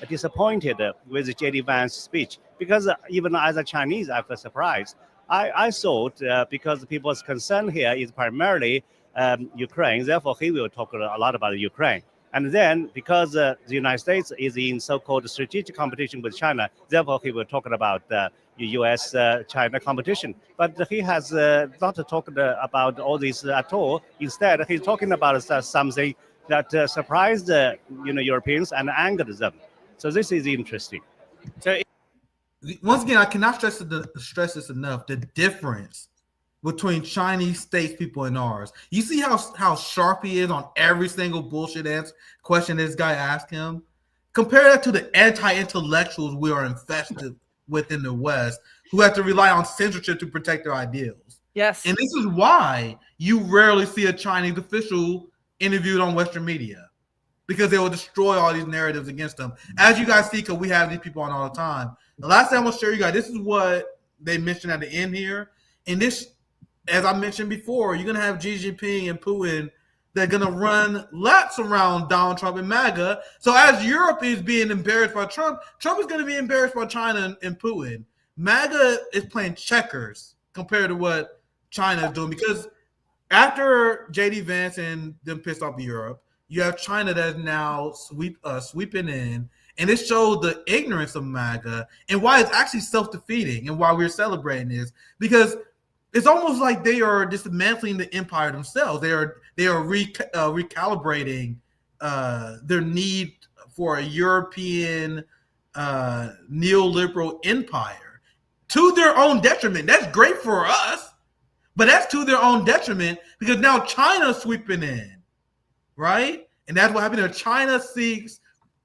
disappointed with J.D. Vance's speech, because even as a Chinese, I was surprised. I thought because people's concern here is primarily Ukraine, therefore he will talk a lot about Ukraine. And then because the United States is in so-called strategic competition with China, therefore he will talk about the US-China competition. But he has not talked about all this at all. Instead, he's talking about something that surprised Europeans and angered them. So this is interesting. So once again, I cannot stress this enough, the difference between Chinese statespeople and ours. You see how sharp he is on every single bullshit question this guy asked him? Compare that to the anti-intellectuals we are infested with in the West, who have to rely on censorship to protect their ideals. Yes. And this is why you rarely see a Chinese official interviewed on Western media, because they will destroy all these narratives against them. As you guys see, because we have these people on all the time. The last thing I'm going to show you guys, this is what they mentioned at the end here. And this, as I mentioned before, you're going to have Xi Jinping and Putin. They're going to run laps around Donald Trump and MAGA. So as Europe is being embarrassed by Trump, Trump is going to be embarrassed by China and Putin. MAGA is playing checkers compared to what China is doing, because after J.D. Vance and them pissed off Europe, you have China that's now sweeping in, and it showed the ignorance of MAGA and why it's actually self-defeating and why we're celebrating this, because it's almost like they are dismantling the empire themselves. They are recalibrating their need for a European neoliberal empire to their own detriment. That's great for us, but that's to their own detriment, because now China's sweeping in, right? And that's what happened. China seeks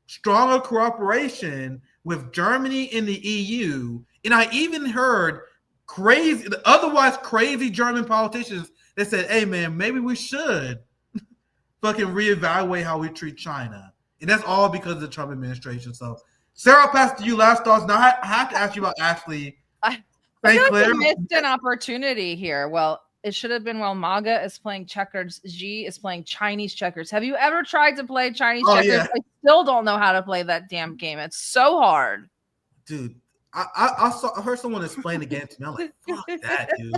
stronger cooperation with Germany and the EU. And I even heard otherwise crazy German politicians that said, hey, man, maybe we should fucking reevaluate how we treat China. And that's all because of the Trump administration. So, Sarah, I'll pass to you. Last thoughts. Now, I have to ask you about Ashley. I feel like we missed an opportunity here. Well, it should have been while MAGA is playing checkers, Xi is playing Chinese checkers. Have you ever tried to play Chinese checkers? Yeah. I still don't know how to play that damn game. It's so hard. Dude, I heard someone explain the game to me. I'm like, fuck that, dude.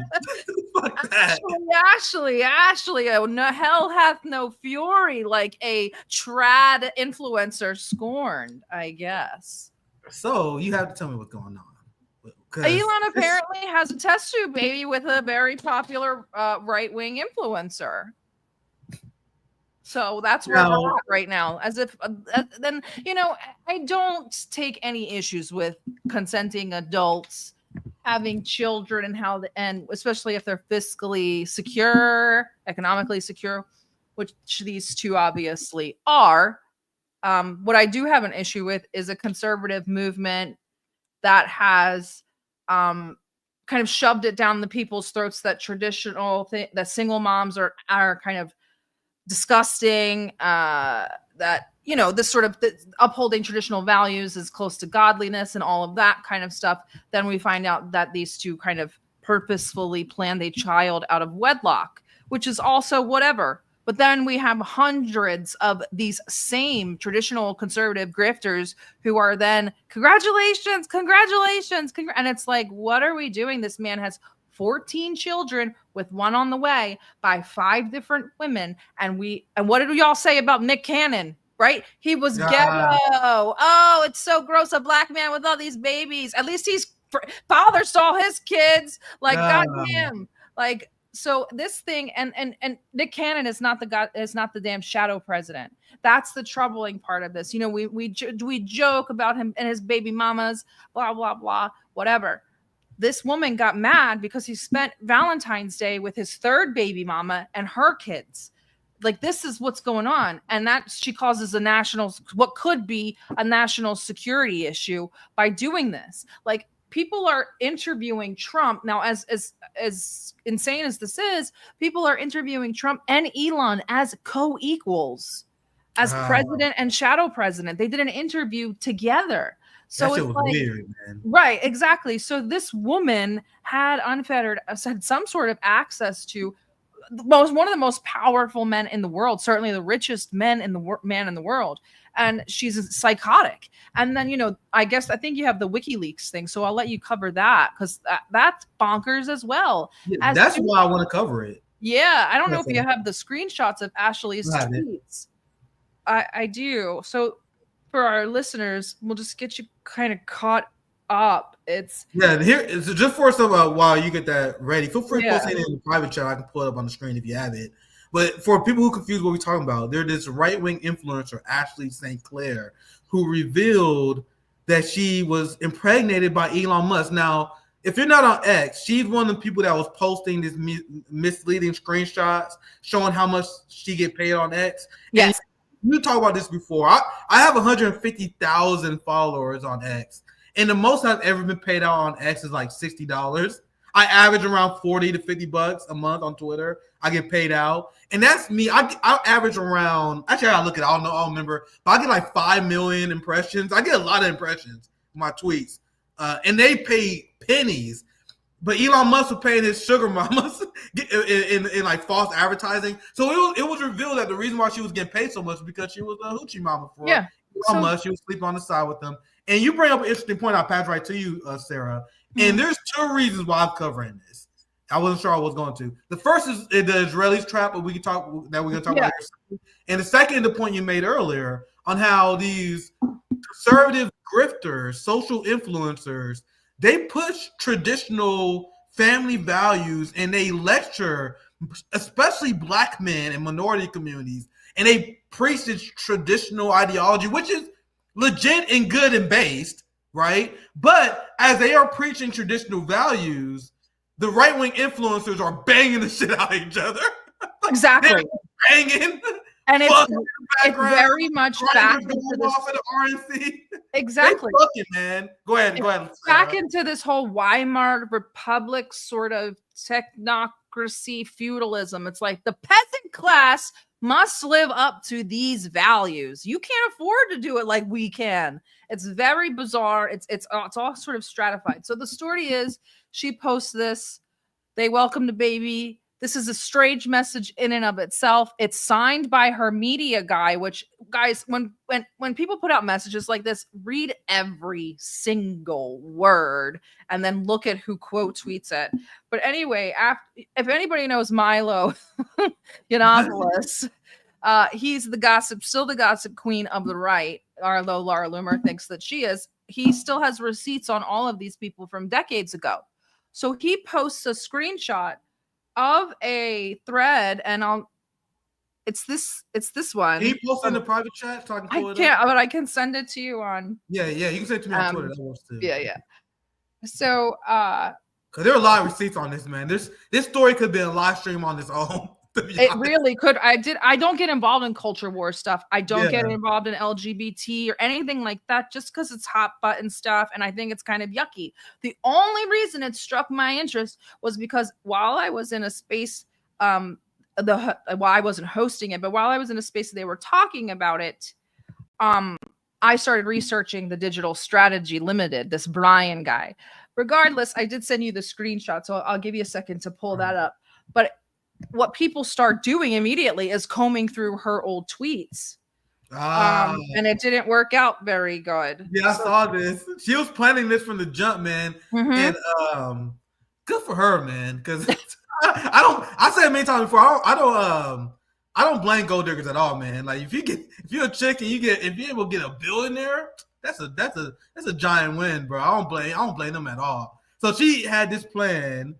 Fuck that. Ashley, oh, no, hell hath no fury, like a trad influencer scorned, I guess. So you have to tell me what's going on. Elon apparently has a test tube baby with a very popular right-wing influencer. So that's where we're at right now. As if then, I don't take any issues with consenting adults having children and especially if they're fiscally secure, economically secure, which these two obviously are. What I do have an issue with is a conservative movement that has kind of shoved it down the people's throats that that single moms are kind of disgusting, that this sort of upholding traditional values is close to godliness and all of that kind of stuff. Then we find out that these two kind of purposefully planned a child out of wedlock, which is also whatever. But then we have hundreds of these same traditional conservative grifters who are then congratulations, and it's like, what are we doing? This man has 14 children with one on the way by 5 different women. And what did we all say about Nick Cannon, right? He was ghetto. Oh, it's so gross. A black man with all these babies. At least his father saw his kids. Like, goddamn. Like, so this thing, and Nick Cannon is not the damn shadow president. That's the troubling part of this. We joke about him and his baby mamas, blah, blah, blah, whatever. This woman got mad because he spent Valentine's Day with his 3rd baby mama and her kids. Like, this is what's going on. And that she causes what could be a national security issue by doing this. Like, people are interviewing Trump now, as insane as this is, people are interviewing Trump and Elon as co-equals, as president and shadow president. They did an interview together. So that shit it's was like, weird, man. Right, exactly. So this woman had some sort of access to one of the most powerful men in the world, certainly the richest man in the world, and she's psychotic. And then I think you have the WikiLeaks thing, so I'll let you cover that, because that's bonkers as well. Yeah, that's why I want to cover it. Yeah, I don't know if you have the screenshots of Ashley's tweets. I do. So for our listeners, we'll just get you kind of caught up. It's just for some while you get that ready, feel free to post it in the private chat. I can pull it up on the screen if you have it. But for people who confuse what we're talking about, there's this right-wing influencer, Ashley St. Clair, who revealed that she was impregnated by Elon Musk. Now, if you're not on X, she's one of the people that was posting these misleading screenshots showing how much she get paid on X. Yes. And you talked about this before. I have 150,000 followers on X. And the most I've ever been paid out on X is like $60. I average around 40 to 50 bucks a month on Twitter. I get paid out. And that's me. I average around, actually, I gotta look at it. I don't remember. But I get like 5 million impressions. I get a lot of impressions in my tweets. And they pay pennies. But Elon Musk was paying his sugar mamas in like false advertising. So it was revealed that the reason why she was getting paid so much was because she was a hoochie mama for Elon Musk. She was sleeping on the side with them. And you bring up an interesting point. I'll pass right to you, Sarah. And there's 2 reasons why I'm covering this. I wasn't sure I was going to. The first is the Israelis trap, but we're going to talk about here. And the second, the point you made earlier on how these conservative grifters, social influencers, they push traditional family values and they lecture, especially Black men and minority communities, and they preach this traditional ideology, which is legit and good and based, right? But as they are preaching traditional values, the right-wing influencers are banging the shit out of each other. Exactly. Banging. And it's very much back into this. RNC. Exactly. Fucking, man. Go ahead. Back into this whole Weimar Republic sort of technocracy feudalism. It's like the peasant class must live up to these values. You can't afford to do it like we can. It's very bizarre. It's all sort of stratified. So the story is she posts this. They welcome the baby. This is a strange message in and of itself. It's signed by her media guy, which, guys, when people put out messages like this, read every single word and then look at who quote tweets it. But anyway, if anybody knows Milo Yiannopoulos, he's still the gossip queen of the right, although Laura Loomer thinks that she is. He still has receipts on all of these people from decades ago. So he posts a screenshot of a thread, and it's this one. Can you post in the private chat so I can pull it can't, up? but I can send it to you on. Yeah, you can send it to me on Twitter. That works too. Yeah. So, because there are a lot of receipts on this, man. This story could be a live stream on its own. It really could. I don't get involved in culture war stuff. I don't get involved in LGBT or anything like that just because it's hot button stuff. And I think it's kind of yucky. The only reason it struck my interest was because while I was in a space, while I wasn't hosting it, but while I was in a space they were talking about it, I started researching the Digital Strategy Limited, this Brian guy. Regardless, I did send you the screenshot, so I'll give you a second to pull that up. But what people start doing immediately is combing through her old tweets. And it didn't work out very good. Yeah, I saw this. She was planning this from the jump, man. And good for her, man. Because I said it many times before, I don't blame gold diggers at all, man. Like if you're a chick and if you're able to get a billionaire, that's a giant win, bro. I don't blame them at all. So she had this plan.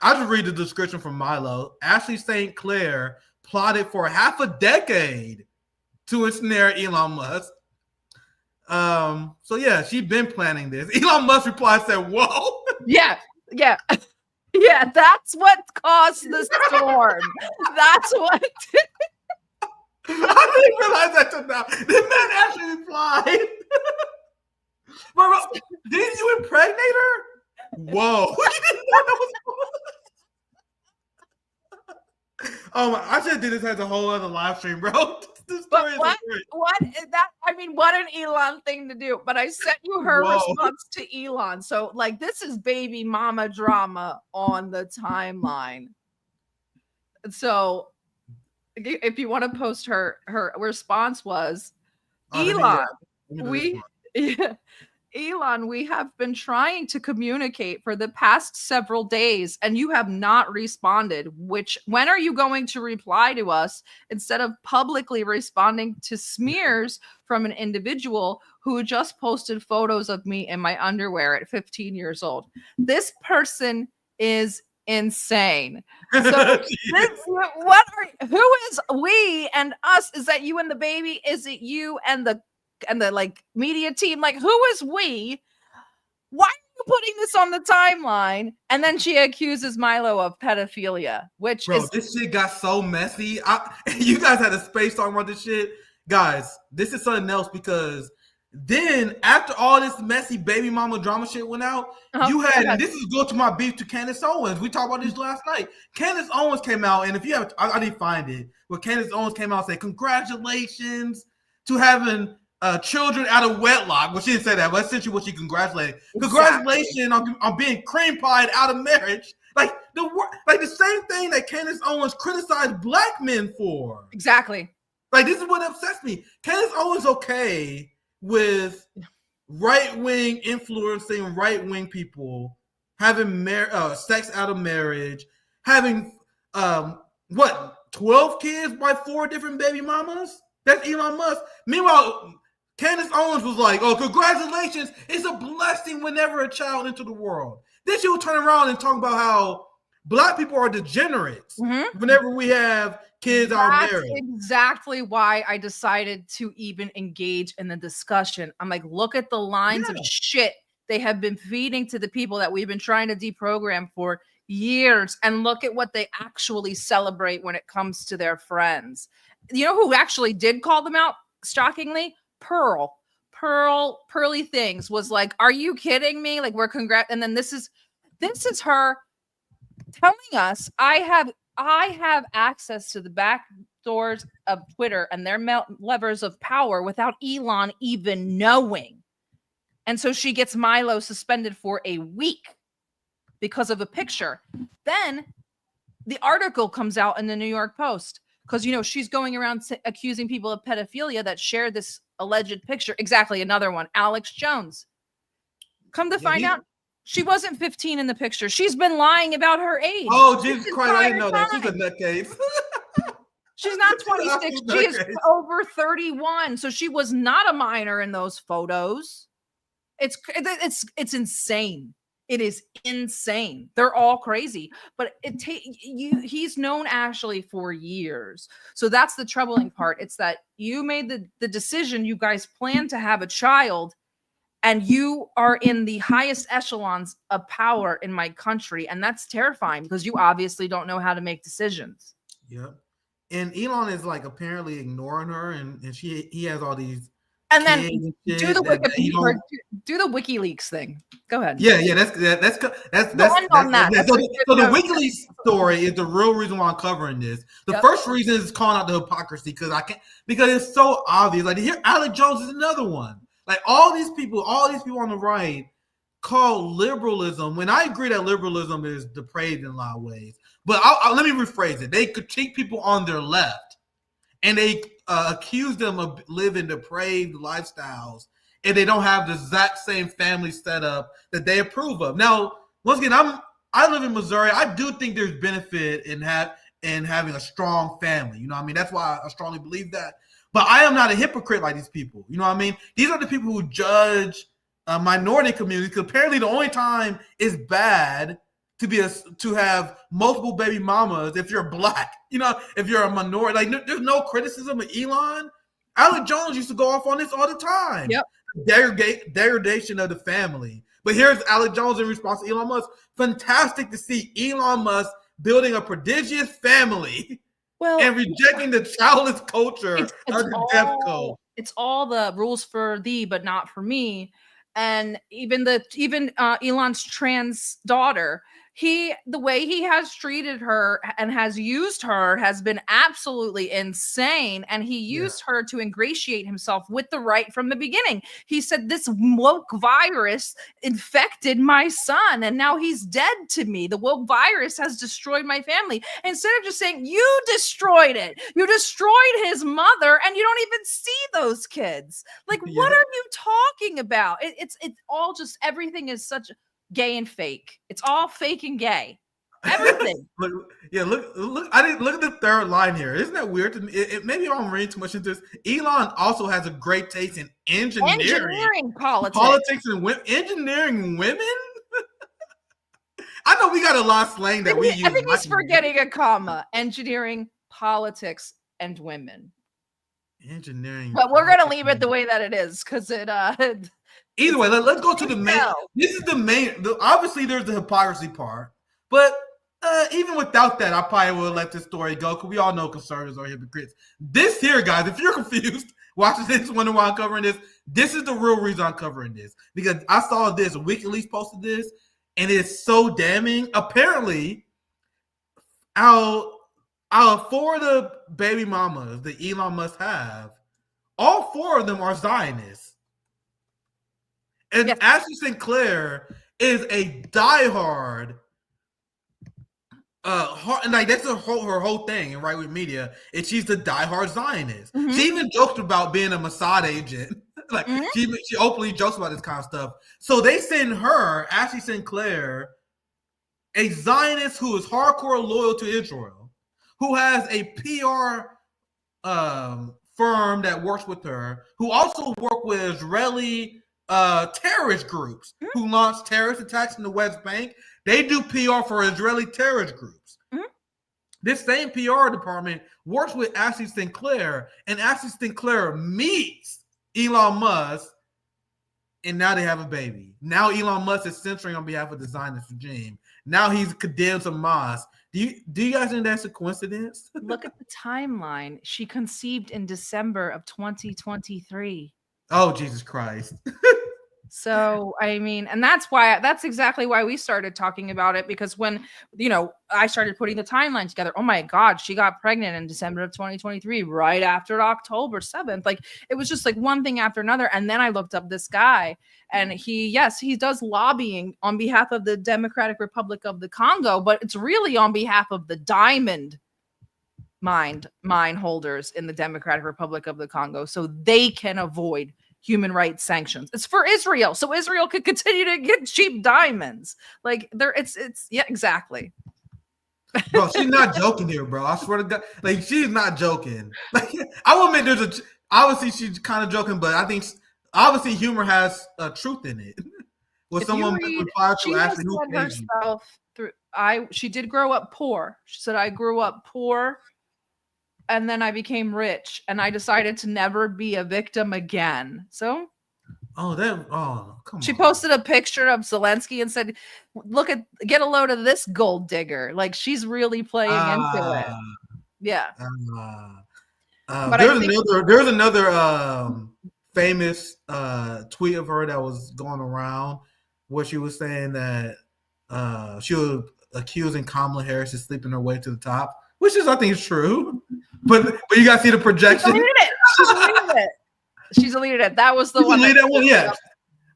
I'll just read the description from Milo. Ashley St. Clair plotted for half a decade to ensnare Elon Musk. So yeah, she's been planning this. Elon Musk replied, said, "Whoa." Yeah. That's what caused the storm. That's what. I didn't realize that till now. This man actually replied. Bro, didn't you impregnate her? Whoa. You didn't know that was Oh my, I should have did this as a whole other live stream, bro. This story what is that? I mean, what an Elon thing to do. But I sent you her response to Elon. So like this is baby mama drama on the timeline. So if you want to post her response was, Elon, Elon, we have been trying to communicate for the past several days and you have not responded. When are you going to reply to us instead of publicly responding to smears from an individual who just posted photos of me in my underwear at 15 years old? This person is insane. So who is we and us? Is that you and the baby? Is it you and the like media team? Like who is we? Why are you putting this on the timeline? And then she accuses Milo of pedophilia, which this shit got so messy. You guys had a space talking about this shit. Guys, this is something else because Then after all this messy baby mama drama shit went out, you had, and this is go to my beef to Candace Owens. We talked about this last night. Candace Owens came out, and if you have, I didn't find it, but Candace Owens came out and said, congratulations to having children out of wedlock. Well, she didn't say that, but essentially what she congratulated. Congratulations on being cream pied out of marriage. Like the same thing that Candace Owens criticized black men for. Exactly. Like, this is what upsets me. Candace Owens okay with right-wing influencing right-wing people having sex out of marriage, having 12 kids by 4 different baby mamas? That's Elon Musk. Meanwhile, Candace Owens was like, oh, congratulations, it's a blessing whenever a child entered the world. Then she would turn around and talk about how black people are degenerates whenever we have kids out married. That's exactly why I decided to even engage in the discussion. I'm like, look at the lines of shit they have been feeding to the people that we've been trying to deprogram for years, and look at what they actually celebrate when it comes to their friends. You know who actually did call them out, shockingly? Pearly Things was like, are you kidding me? Like, we're and then this is her telling us, I have access to the back doors of Twitter and their levers of power without Elon even knowing. And so she gets Milo suspended for a week because of a picture. Then the article comes out in the New York Post because, you know, she's going around accusing people of pedophilia that shared this alleged picture. Exactly. Another one, Alex Jones. Come to find out, she wasn't 15 in the picture. She's been lying about her age. Oh, Jesus Christ. I didn't know that. She's a nutcase. She's not 26. She is over 31. So she was not a minor in those photos. It's insane. It is insane. They're all crazy. But he's known Ashley for years. So that's the troubling part. It's that you made the decision. You guys plan to have a child. And you are in the highest echelons of power in my country. And that's terrifying because you obviously don't know how to make decisions. Yep. And Elon is like apparently ignoring her, and he has all these. And then do the WikiLeaks thing. Go ahead. Yeah. That's So the WikiLeaks story is the real reason why I'm covering this. The first reason is calling out the hypocrisy because it's so obvious. Like here, Alex Jones is another one. Like all these people on the right call liberalism, when I agree that liberalism is depraved in a lot of ways. But let me rephrase it. They critique people on their left, and they accuse them of living depraved lifestyles, and they don't have the exact same family setup that they approve of. Now, once again, I live in Missouri. I do think there's benefit in having a strong family. You know what I mean? That's why I strongly believe that. But I am not a hypocrite like these people. You know what I mean? These are the people who judge minority communities, because apparently the only time it's bad to have multiple baby mamas if you're black. You know, if you're a minority. Like, there's no criticism of Elon. Alex Jones used to go off on this all the time. Yep. Degradation of the family. But here's Alex Jones in response to Elon Musk. Fantastic to see Elon Musk building a prodigious family. Well, and rejecting the childless culture of the death code. It's all the rules for thee, but not for me. And even Elon's trans daughter, the way he has treated her and has used her has been absolutely insane. And he used her to ingratiate himself with the right from the beginning. He said, this woke virus infected my son, and now he's dead to me. The woke virus has destroyed my family. Instead of just saying, you destroyed it. You destroyed his mother, and you don't even see those kids. Like, what are you talking about? It's all just, everything is such gay and fake. It's all fake and gay. Everything. Look. I didn't look at the third line here. Isn't that weird to me? Maybe I'm reading too much into this. Elon also has a great taste in engineering politics and engineering women. I know we got a lot of slang that we use. I think he's forgetting a comma. Engineering, politics, and women. Engineering. But we're gonna leave it the way that it is because it. Either way, let's go to the main. This is the main. Obviously, there's the hypocrisy part, but even without that, I probably would let this story go because we all know conservatives are hypocrites. This here, guys, if you're confused watching this, wondering why I'm covering this. This is the real reason I'm covering this, because I saw this. WikiLeaks posted this, and it's so damning. Apparently, out of 4 of the baby mamas that Elon must have, all 4 of them are Zionists. And Yes. Ashley Sinclair is a diehard, and like that's her whole thing in right-wing media. And she's the diehard Zionist. Mhm. She even joked about being a Mossad agent. Like she openly jokes about this kind of stuff. So they send her, Ashley Sinclair, a Zionist who is hardcore loyal to Israel, who has a PR firm that works with her, who also work with Israeli terrorist groups who launch terrorist attacks in the West Bank. They do PR for Israeli terrorist groups. This same PR department works with Ashley Sinclair, and Ashley Sinclair meets Elon Musk, and now they have a baby. Now Elon Musk is censoring on behalf of the Zionist regime. Now he's condemned to Hamas. Do you guys think that's a coincidence? Look at the timeline. She conceived in December of 2023. Oh, Jesus Christ. So, I mean, and that's exactly why we started talking about it, because when, I started putting the timeline together, oh my God, she got pregnant in December of 2023, right after October 7th. Like, it was just like one thing after another. And then I looked up this guy, and he does lobbying on behalf of the Democratic Republic of the Congo, but it's really on behalf of the diamond mine holders in the Democratic Republic of the Congo, so they can avoid human rights sanctions. It's for Israel, so Israel could continue to get cheap diamonds. Like it's yeah, exactly. Bro, she's not joking here, bro. I swear to God, like she's not joking. Like I will admit, obviously she's kind of joking, but I think obviously humor has truth in it. When someone replies to Ashley, she did grow up poor. She said, I grew up poor, and then I became rich, and I decided to never be a victim again. So, come she posted a picture of Zelensky and said, get a load of this gold digger. Like, she's really playing into it. Yeah. There's another famous tweet of her that was going around where she was saying that she was accusing Kamala Harris of sleeping her way to the top, which is, I think, is true. But you guys see the projection. She's deleted it. That was the one. Delete that one, yeah.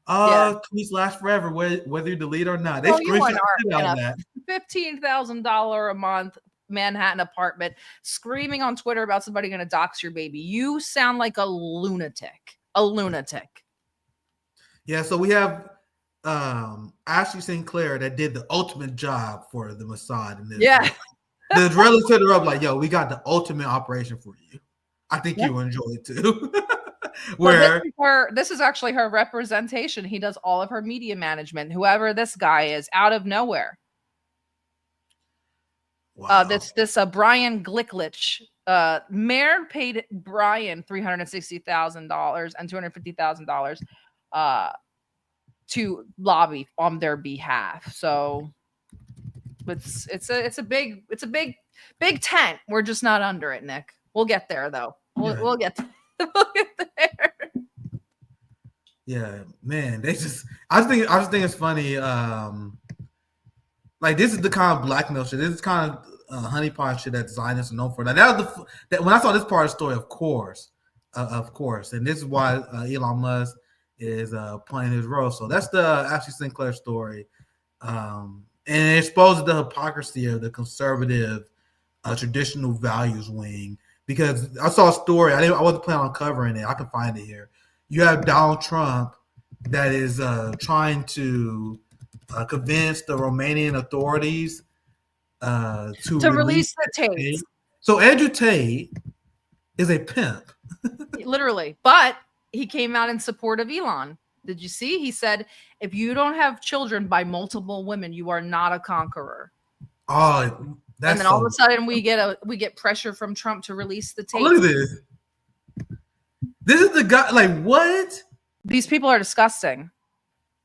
Tweets last forever, whether you delete or not. They screenshot that. $15,000 a month Manhattan apartment, screaming on Twitter about somebody going to dox your baby. You sound like a lunatic. A lunatic. Yeah. So we have Ashley Sinclair that did the ultimate job for the Mossad. Yeah. The Israelis set her up like, yo, we got the ultimate operation for you. I think you enjoy it too. This is actually her representation. He does all of her media management, whoever this guy is, out of nowhere. Wow. This Brian Glicklich, mayor paid Brian $360,000 and $250,000 to lobby on their behalf. So it's a big tent. We're just not under it, Nick. We'll get there though. We'll get there. Yeah, man. I just think it's funny. Like this is the kind of blackmail shit. This is kind of honeypot shit that Zionists are known for. Like that when I saw this part of the story, of course, and this is why Elon Musk is playing his role. So that's the Ashley Sinclair story. And it exposes the hypocrisy of the conservative traditional values wing. Because I saw a story, I wasn't planning on covering it. I can find it here. You have Donald Trump that is trying to convince the Romanian authorities to release the tapes. So Andrew Tate is a pimp. Literally. But he came out in support of Elon. Did you see? He said, if you don't have children by multiple women, you are not a conqueror. Oh, and then all of a sudden we get pressure from Trump to release the tape. Look at this. This is the guy. Like, what? These people are disgusting.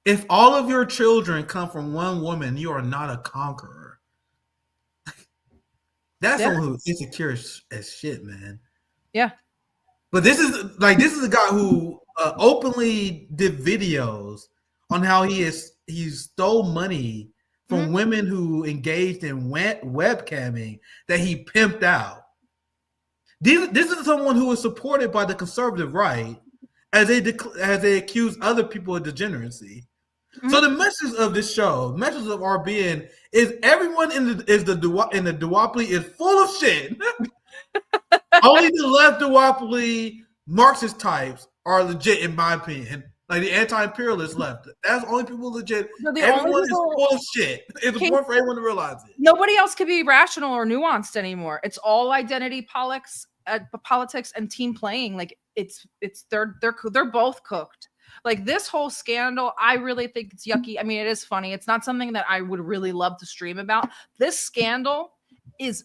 If all of your children come from one woman, you are not a conqueror. That's someone who's insecure as shit, man. Yeah. But this is a guy who openly did videos on how he stole money from women who engaged in webcamming that he pimped out. This is someone who is supported by the conservative right as they accuse other people of degeneracy. So the message of this show, message of RBN, is everyone in the duopoly is full of shit. Only the left duopoly Marxist types are legit, in my opinion. Like the anti-imperialist left. That's the only people legit. Everyone is full of shit. It's important for everyone to realize it. Nobody else can be rational or nuanced anymore. It's all identity politics and team playing. Like they're both cooked. Like this whole scandal, I really think it's yucky. I mean, it is funny. It's not something that I would really love to stream about. This scandal is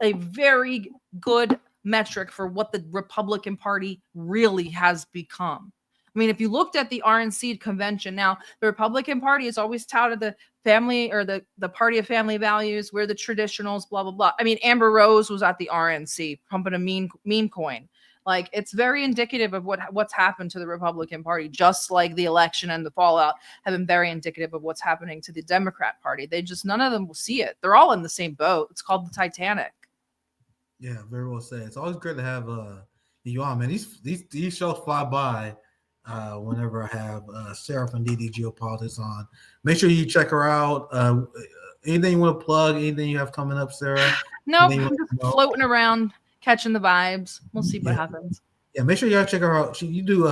a very good metric for what the Republican Party really has become. I mean, if you looked at the RNC convention, now the Republican Party is always touted the family or the party of family values. We're the traditionals, blah, blah, blah. I mean, Amber Rose was at the RNC pumping a meme coin. Like, it's very indicative of what's happened to the Republican Party, just like the election and the fallout have been very indicative of what's happening to the Democrat Party. None of them will see it. They're all in the same boat. It's called the Titanic. Yeah, very well said. It's always great to have you on, man. These shows fly by whenever I have Sarah from DD Geopolitics on. Make sure you check her out. Anything you want to plug? Anything you have coming up, Sarah? No, I'm just floating around, catching the vibes. We'll see what happens. Yeah, make sure y'all check her out. You do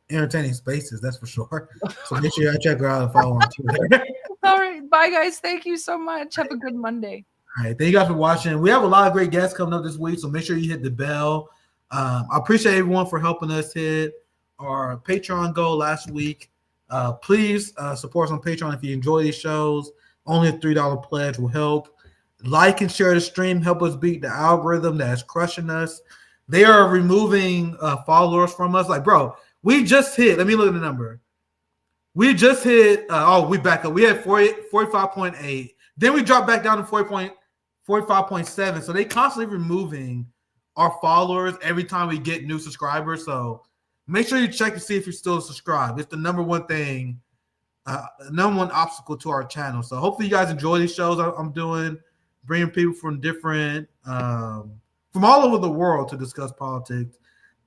entertaining spaces, that's for sure. So make sure y'all check her out and follow on Twitter. All right, bye guys. Thank you so much. Have a good Monday. All right, thank you guys for watching. We have a lot of great guests coming up this week, so make sure you hit the bell. I appreciate everyone for helping us hit our Patreon goal last week. Please support us on Patreon if you enjoy these shows. Only a $3 pledge will help. Like and share the stream. Help us beat the algorithm that's crushing us. They are removing followers from us. Like, bro, we just hit. Let me look at the number. We just hit. We back up. We had 45.8. Then we dropped back down to 45.7. So they constantly removing our followers every time we get new subscribers. So make sure you check to see if you're still subscribed. It's the number one thing, number one obstacle to our channel. So hopefully you guys enjoy these shows I'm doing, bringing people from different, from all over the world to discuss politics.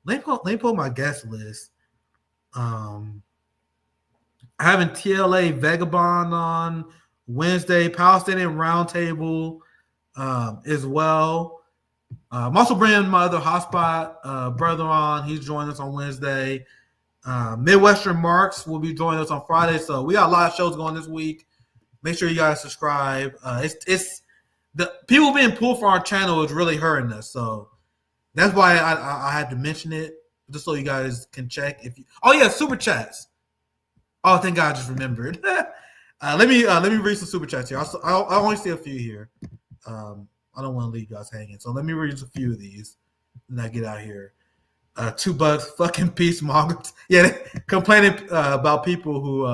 Let me pull my guest list. Having TLA Vagabond on Wednesday, Palestinian Roundtable as well. I'm also bringing my other hotspot brother on. He's joining us on Wednesday. Midwestern Marks will be joining us on Friday. So we got a lot of shows going this week. Make sure you guys subscribe. It's the people being pulled from our channel is really hurting us. So that's why I had to mention it, just so you guys can check. Super chats. Oh, thank God, I just remembered. Let me read some super chats here. I only see a few here. I don't want to leave you guys hanging, so let me read a few of these and I get out here. $2, fucking peace mongers. Yeah, complaining about people who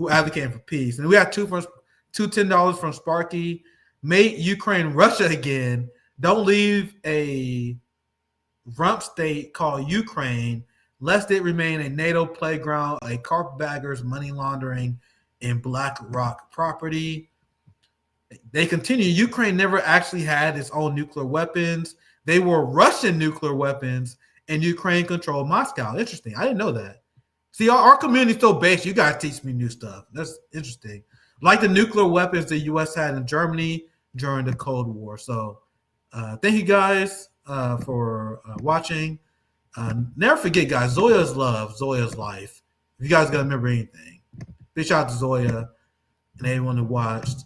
advocate for peace. And we got two $10 from Sparky. Mate Ukraine Russia again. Don't leave a rump state called Ukraine, lest it remain a NATO playground, a carpetbaggers, money laundering, and Black Rock property. They continue. Ukraine never actually had its own nuclear weapons. They were Russian nuclear weapons, and Ukraine controlled Moscow. Interesting. I didn't know that. See, our community's so based. You guys teach me new stuff. That's interesting. Like the nuclear weapons the U.S. had in Germany during the Cold War. So thank you guys for watching. Never forget, guys, Zoya's love, Zoya's life. If you guys got to remember anything, big shout out to Zoya and everyone who watched.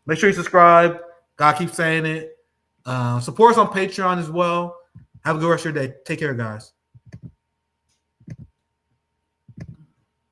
Make sure you subscribe. God keep saying it. Support us on Patreon as well. Have a good rest of your day. Take care, guys.